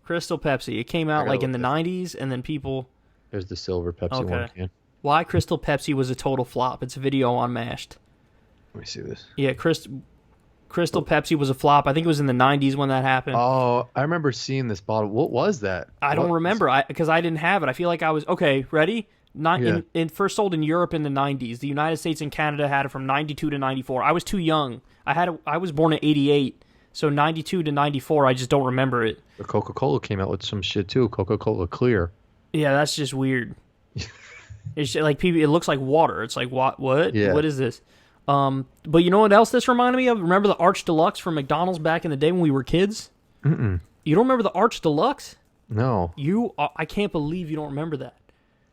S1: Crystal Pepsi. It came out
S2: gotta
S1: like in
S2: look
S1: the
S2: this.
S1: 90s, and then people...
S2: There's the silver Pepsi
S1: Okay.
S2: one can.
S1: Why Crystal Pepsi was a total flop. It's a video on Mashed.
S2: Let me see this.
S1: Yeah, Crystal Pepsi was a flop. I think it was in the 90s when that happened.
S2: Oh, I remember seeing this bottle. What was that?
S1: I don't remember because I didn't have it. I feel like I was... Okay, ready? First sold in Europe in the 90s. The United States and Canada had it from 92 to 94. I was too young. I was born in 88, so 92 to 94, I just don't remember it.
S2: The Coca-Cola came out with some shit too. Coca-Cola Clear.
S1: Yeah, that's just weird. It's just, like people. It looks like water. It's like what?
S2: Yeah.
S1: What is this? But you know what else this reminded me of? Remember the Arch Deluxe from McDonald's back in the day when we were kids?
S2: Mm-mm.
S1: You don't remember the Arch Deluxe?
S2: No.
S1: I can't believe you don't remember that.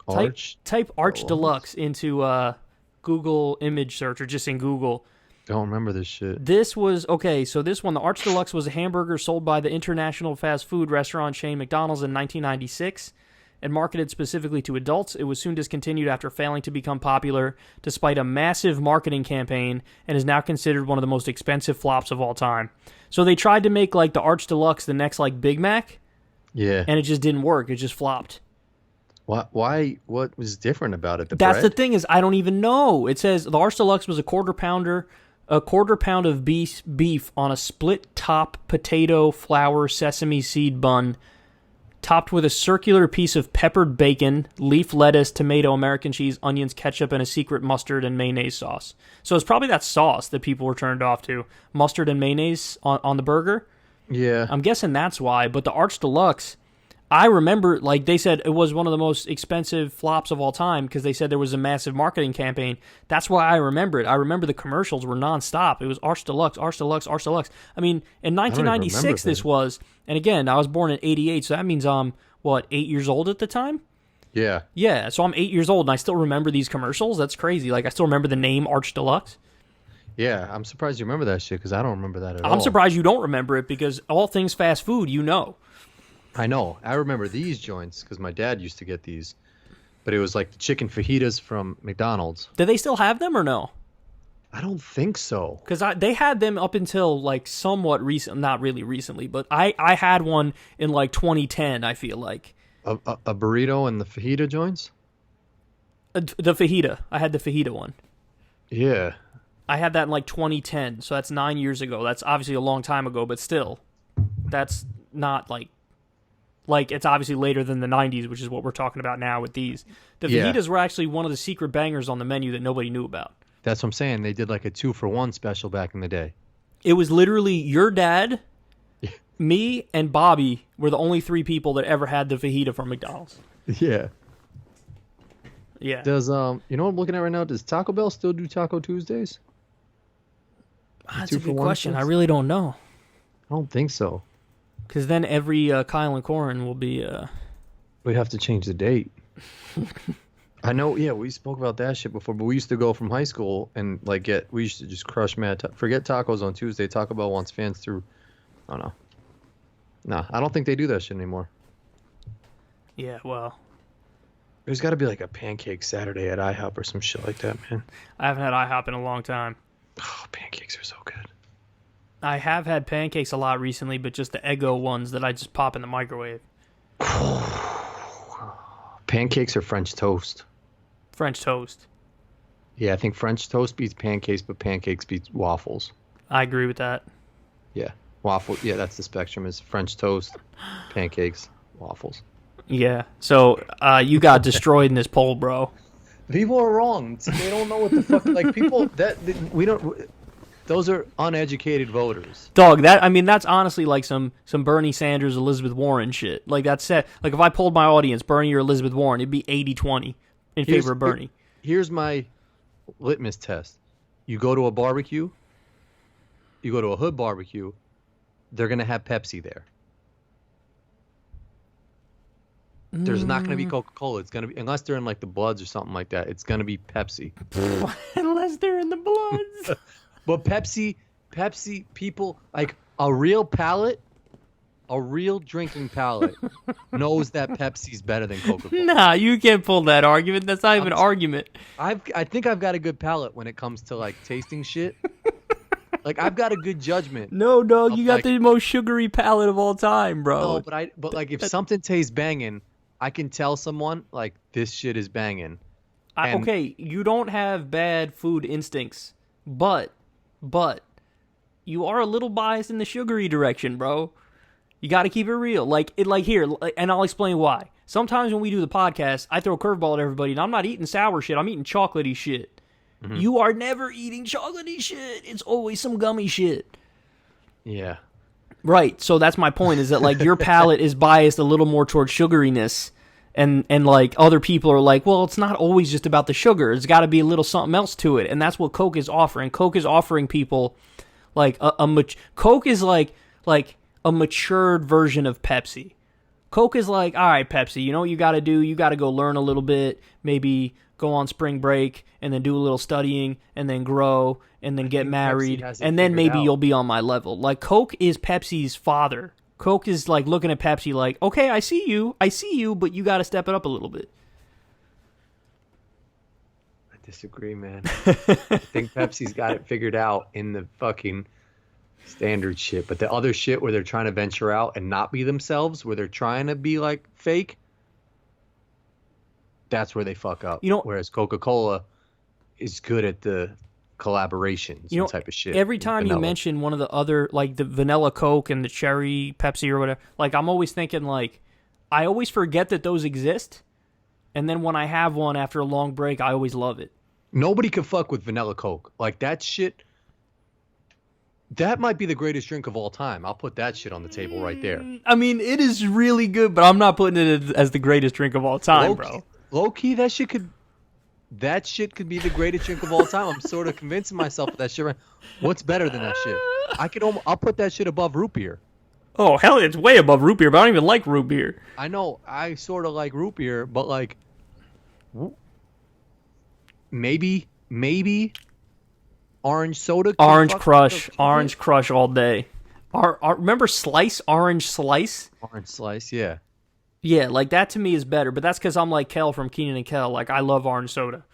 S2: Arch
S1: Type Arch Deluxe into Google image search or just in Google.
S2: Don't remember this shit.
S1: This was, okay, so this one, the Arch Deluxe was a hamburger sold by the international fast food restaurant chain McDonald's in 1996 and marketed specifically to adults. It was soon discontinued after failing to become popular despite a massive marketing campaign and is now considered one of the most expensive flops of all time. So they tried to make like the Arch Deluxe the next like Big Mac.
S2: Yeah.
S1: And it just didn't work. It just flopped.
S2: Why? What was different about it?
S1: That's the thing is I don't even know. It says the Arch Deluxe was a quarter pound of beef on a split top potato flour sesame seed bun, topped with a circular piece of peppered bacon, leaf lettuce, tomato, American cheese, onions, ketchup, and a secret mustard and mayonnaise sauce. So it's probably that sauce that people were turned off to. Mustard and mayonnaise on the burger.
S2: Yeah.
S1: I'm guessing that's why. But the Arch Deluxe, I remember, like they said, it was one of the most expensive flops of all time because they said there was a massive marketing campaign. That's why I remember it. I remember the commercials were nonstop. It was Arch Deluxe, Arch Deluxe, Arch Deluxe. I mean, in 1996 this was, and again, I was born in 88, so that means I'm, 8 years old at the time?
S2: Yeah.
S1: Yeah, so I'm 8 years old, and I still remember these commercials. That's crazy. Like, I still remember the name Arch Deluxe.
S2: Yeah, I'm surprised you remember that shit because I don't remember that at all.
S1: I'm surprised you don't remember it because all things fast food, you know.
S2: I know. I remember these joints because my dad used to get these. But it was like the chicken fajitas from McDonald's.
S1: Do they still have them or no?
S2: I don't think so.
S1: Because they had them up until like somewhat recent, not really recently, but I had one in like 2010, I feel like.
S2: A burrito and the fajita joints?
S1: The fajita. I had the fajita one.
S2: Yeah.
S1: I had that in like 2010, so that's 9 years ago. That's obviously a long time ago, but still, that's not like it's obviously later than the 90s, which is what we're talking about now with these. The fajitas were actually one of the secret bangers on the menu that nobody knew about.
S2: That's what I'm saying. They did like a 2-for-1 special back in the day.
S1: It was literally your dad, me, and Bobby were the only three people that ever had the fajita from McDonald's.
S2: Yeah.
S1: Yeah.
S2: Does you know what I'm looking at right now? Does Taco Bell still do Taco Tuesdays?
S1: That's a good question. I really don't know.
S2: I don't think so.
S1: Because then every Kyle and Corin will be...
S2: We'd have to change the date. I know, yeah, we spoke about that shit before, but we used to go from high school and we used to just crush forget tacos on Tuesday. Taco Bell wants fans through, I don't know. Nah, I don't think they do that shit anymore.
S1: Yeah, well...
S2: There's got to be like a pancake Saturday at IHOP or some shit like that, man.
S1: I haven't had IHOP in a long time.
S2: Oh, pancakes are so good.
S1: I have had pancakes a lot recently, but just the Eggo ones that I just pop in the microwave.
S2: Pancakes or French toast?
S1: French toast.
S2: Yeah, I think French toast beats pancakes, but pancakes beats waffles.
S1: I agree with that.
S2: Yeah, waffle. Yeah, that's the spectrum: is French toast, pancakes, waffles.
S1: Yeah. So you got destroyed in this poll, bro.
S2: People are wrong. They don't know what the fuck. Like people we don't. Those are uneducated voters.
S1: Dog, that's honestly like some Bernie Sanders, Elizabeth Warren shit. Like that's it. Like if I polled my audience, Bernie or Elizabeth Warren, it'd be 80-20 in favor of Bernie.
S2: Here's my litmus test. You go to a barbecue, you go to a hood barbecue, they're going to have Pepsi there. There's not going to be Coca-Cola. It's going to be, unless they're in like the Bloods or something like that, it's going to be Pepsi.
S1: Unless they're in the Bloods.
S2: But Pepsi, people, like a real palate, a real drinking palate knows that Pepsi's better than Coca-Cola.
S1: Nah, you can't pull that argument. That's not even an argument.
S2: I think I've got a good palate when it comes to like tasting shit. Like I've got a good judgment.
S1: No, you got the most sugary palate of all time, bro.
S2: No, but like if something tastes banging, I can tell someone like this shit is banging.
S1: Okay, you don't have bad food instincts, but you are a little biased in the sugary direction, bro. You got to keep it real. Like here, and I'll explain why. Sometimes when we do the podcast, I throw a curveball at everybody, and I'm not eating sour shit. I'm eating chocolatey shit. Mm-hmm. You are never eating chocolatey shit. It's always some gummy shit.
S2: Yeah.
S1: Right. So that's my point, is that like your palate is biased a little more towards sugariness, and like other people are like, well, it's not always just about the sugar. It's got to be a little something else to it, and that's what Coke is offering. Coke is offering people like Coke is like a matured version of Pepsi. Coke is like, all right, Pepsi, you know what you got to do? You got to go learn a little bit, maybe go on spring break, and then do a little studying, and then grow, and then get married, and then maybe you'll be on my level. Like, Coke is Pepsi's father. Coke is like looking at Pepsi like, okay, I see you, but you got to step it up a little bit.
S2: I disagree, man. I think Pepsi's got it figured out in the fucking standard shit, but the other shit where they're trying to venture out and not be themselves, where they're trying to be like fake, that's where they fuck up. Whereas Coca-Cola is good at the collaborations and type of shit.
S1: Every time you mention one of the other, like the vanilla Coke and the cherry Pepsi or whatever, like I'm always thinking like, I always forget that those exist, and then when I have one after a long break, I always love it.
S2: Nobody can fuck with vanilla Coke. Like that shit. That might be the greatest drink of all time. I'll put that shit on the table right there.
S1: I mean, it is really good, but I'm not putting it as the greatest drink of all time, bro.
S2: Low key, that shit could be the greatest drink of all time. I'm sort of convincing myself of that shit. What's better than that shit? I'll put that shit above root beer.
S1: Oh hell, it's way above root beer, but I don't even like root beer.
S2: I know, I sort of like root beer, but like, maybe. Orange soda?
S1: Orange Crush all day. Remember Slice? Orange Slice?
S2: Orange Slice, yeah.
S1: Yeah, like that to me is better, but that's because I'm like Kel from Kenan and Kel. Like, I love orange soda.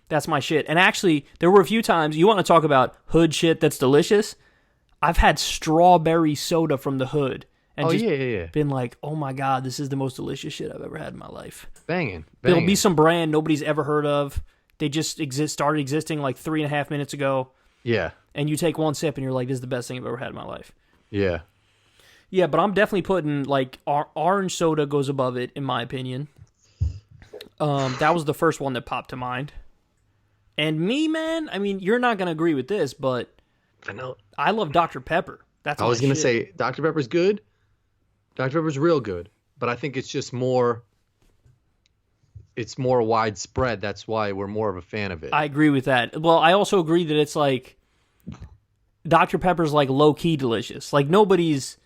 S1: That's my shit. And actually, there were a few times, you want to talk about hood shit that's delicious? I've had strawberry soda from the hood. And been like, oh my God, this is the most delicious shit I've ever had in my life.
S2: Banging.
S1: It'll be some brand nobody's ever heard of. They just started existing like 3.5 minutes ago.
S2: Yeah.
S1: And you take one sip and you're like, this is the best thing I've ever had in my life.
S2: Yeah.
S1: Yeah, but I'm definitely putting like orange soda goes above it in my opinion. That was the first one that popped to mind. And me, man, I mean, you're not gonna agree with this, but
S2: I know
S1: I love Dr. Pepper. I
S2: was gonna say Dr. Pepper's good. Dr. Pepper's real good, but I think it's just more. It's more widespread. That's why we're more of a fan of it.
S1: I agree with that. Well, I also agree that it's like Dr. Pepper's like low key delicious. Like nobody's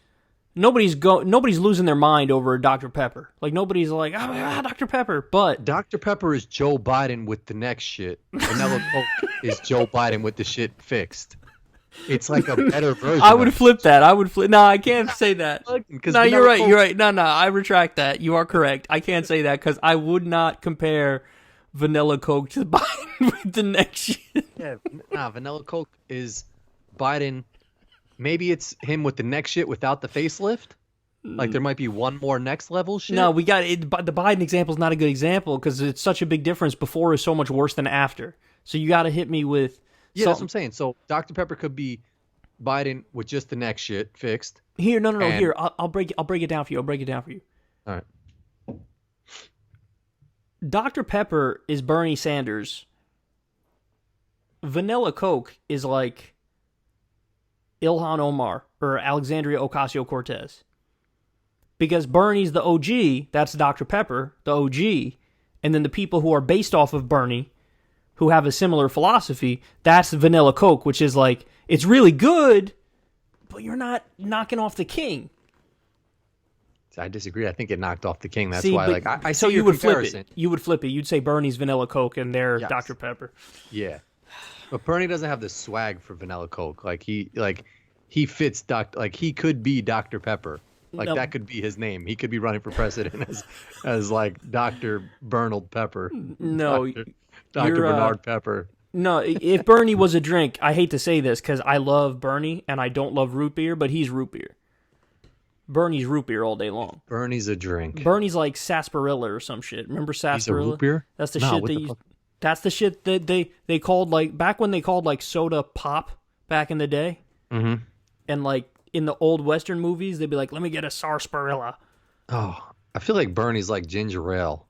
S1: losing their mind over Dr. Pepper. Like nobody's like, oh my God, Dr. Pepper. But
S2: Dr. Pepper is Joe Biden with the next shit. Vanilla Coke is Joe Biden with the shit fixed. It's like a better version.
S1: I would flip that. No, I can't say that. No, you're right. You're right. No, I retract that. You are correct. I can't say that because I would not compare Vanilla Coke to Biden with the next shit.
S2: Yeah, Vanilla Coke is Biden. Maybe it's him with the next shit without the facelift. Like there might be one more next level shit.
S1: No, we got it. The Biden example is not a good example because it's such a big difference. Before is so much worse than after. So you got to hit me with.
S2: Yeah, that's what I'm saying. So Dr. Pepper could be Biden with just the next shit fixed.
S1: Here, no. Here, I'll break it down for you.
S2: All right.
S1: Dr. Pepper is Bernie Sanders. Vanilla Coke is like Ilhan Omar or Alexandria Ocasio-Cortez. Because Bernie's the OG, that's Dr. Pepper, the OG, and then the people who are based off of Bernie, who have a similar philosophy, that's Vanilla Coke, which is like, it's really good, but you're not knocking off the king.
S2: I disagree. I think it knocked off the king. That's why, like, I
S1: so
S2: see
S1: you would
S2: comparison.
S1: flip it. You would flip it. You'd say Bernie's Vanilla Coke and they're Dr. Pepper.
S2: Yeah, but Bernie doesn't have the swag for Vanilla Coke. Like he fits like he could be Dr. Pepper. Like that could be his name. He could be running for president as like Dr. Bernard Pepper.
S1: No,
S2: Dr. Bernard Pepper.
S1: No, if Bernie was a drink, I hate to say this because I love Bernie and I don't love root beer, but he's root beer. Bernie's root beer all day long.
S2: Bernie's a drink.
S1: Bernie's like sarsaparilla or some shit. Remember sarsaparilla?
S2: He's a root beer?
S1: That's the shit that's the shit that they called like back when they called like soda pop back in the day.
S2: Mm-hmm.
S1: And like in the old Western movies, they'd be like, "Let me get a sarsaparilla."
S2: Oh, I feel like Bernie's like ginger ale.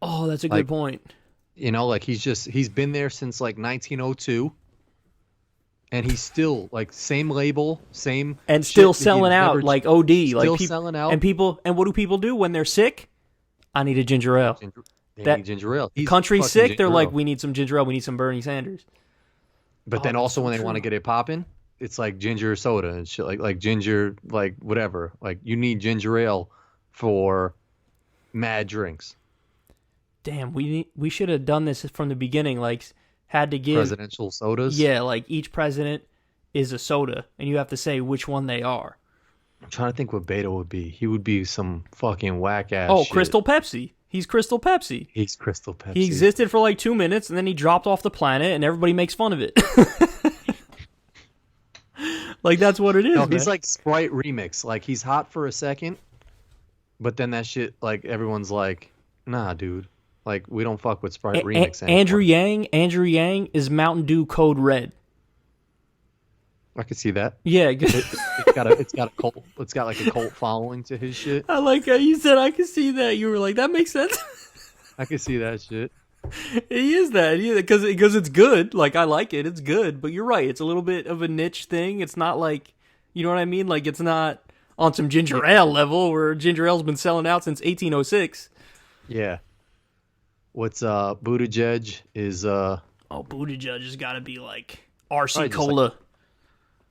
S1: Oh, that's a good point.
S2: You know, like he's been there since like 1902. And he's still like same label, same
S1: and still selling out like OD.
S2: Still
S1: like
S2: selling out.
S1: And what do people do when they're sick? I need a ginger ale.
S2: They need ginger ale.
S1: Country's sick, they're like, we need some ginger ale, we need some Bernie Sanders.
S2: But then also when they want to get it popping, it's like ginger soda and shit, like ginger, like whatever. Like you need ginger ale for mad drinks.
S1: Damn, we should have done this from the beginning. Like had to give
S2: presidential sodas.
S1: Yeah, like each president is a soda, and you have to say which one they are.
S2: I'm trying to think what Beto would be. He would be some fucking whack ass.
S1: Oh,
S2: shit.
S1: Crystal Pepsi. He's Crystal Pepsi.
S2: He's Crystal Pepsi.
S1: He existed for like 2 minutes, and then he dropped off the planet, and everybody makes fun of it. Like that's what it is.
S2: No,
S1: man.
S2: he's like Sprite remix. Like he's hot for a second, but then that shit, like everyone's like, nah, dude. Like we don't fuck with Sprite remix anymore.
S1: Andrew Yang is Mountain Dew Code Red.
S2: I could see that.
S1: Yeah,
S2: it's got like a cult following to his shit.
S1: I like how you said I could see that. You were like, that makes sense.
S2: I could see that shit.
S1: He is that because it's good. Like I like it. It's good. But you're right. It's a little bit of a niche thing. It's not like, you know what I mean? Like it's not on some ginger ale level where ginger ale's been selling out since 1806.
S2: Yeah. What's Buttigieg is
S1: Buttigieg has got to be like RC Cola.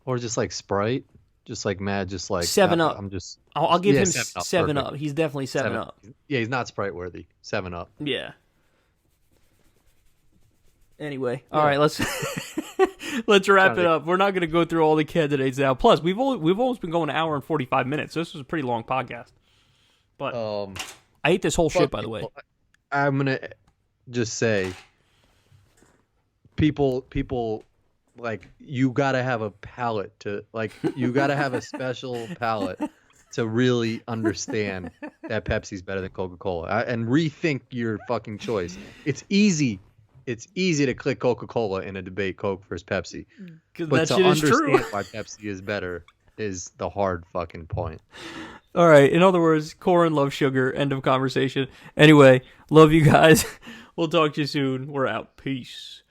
S2: Or just like Sprite, just like mad, just like
S1: 7-Up. I'll give him 7-Up. He's definitely 7-Up.
S2: Yeah, he's not Sprite worthy. 7-Up.
S1: Yeah. Anyway, all right, let's wrap it up. We're not going to go through all the candidates now. Plus, we've almost been going an hour and 45 minutes. So this was a pretty long podcast. But I ate this whole shit, by the way.
S2: I'm gonna just say, people. Like, you gotta have a palate to, like, you gotta have a special palate to really understand that Pepsi's better than Coca-Cola and rethink your fucking choice. It's easy to click Coca-Cola in a debate, Coke versus Pepsi. But to understand why Pepsi is better is the hard fucking point.
S1: All right. In other words, Corin loves sugar. End of conversation. Anyway, love you guys. We'll talk to you soon. We're out. Peace.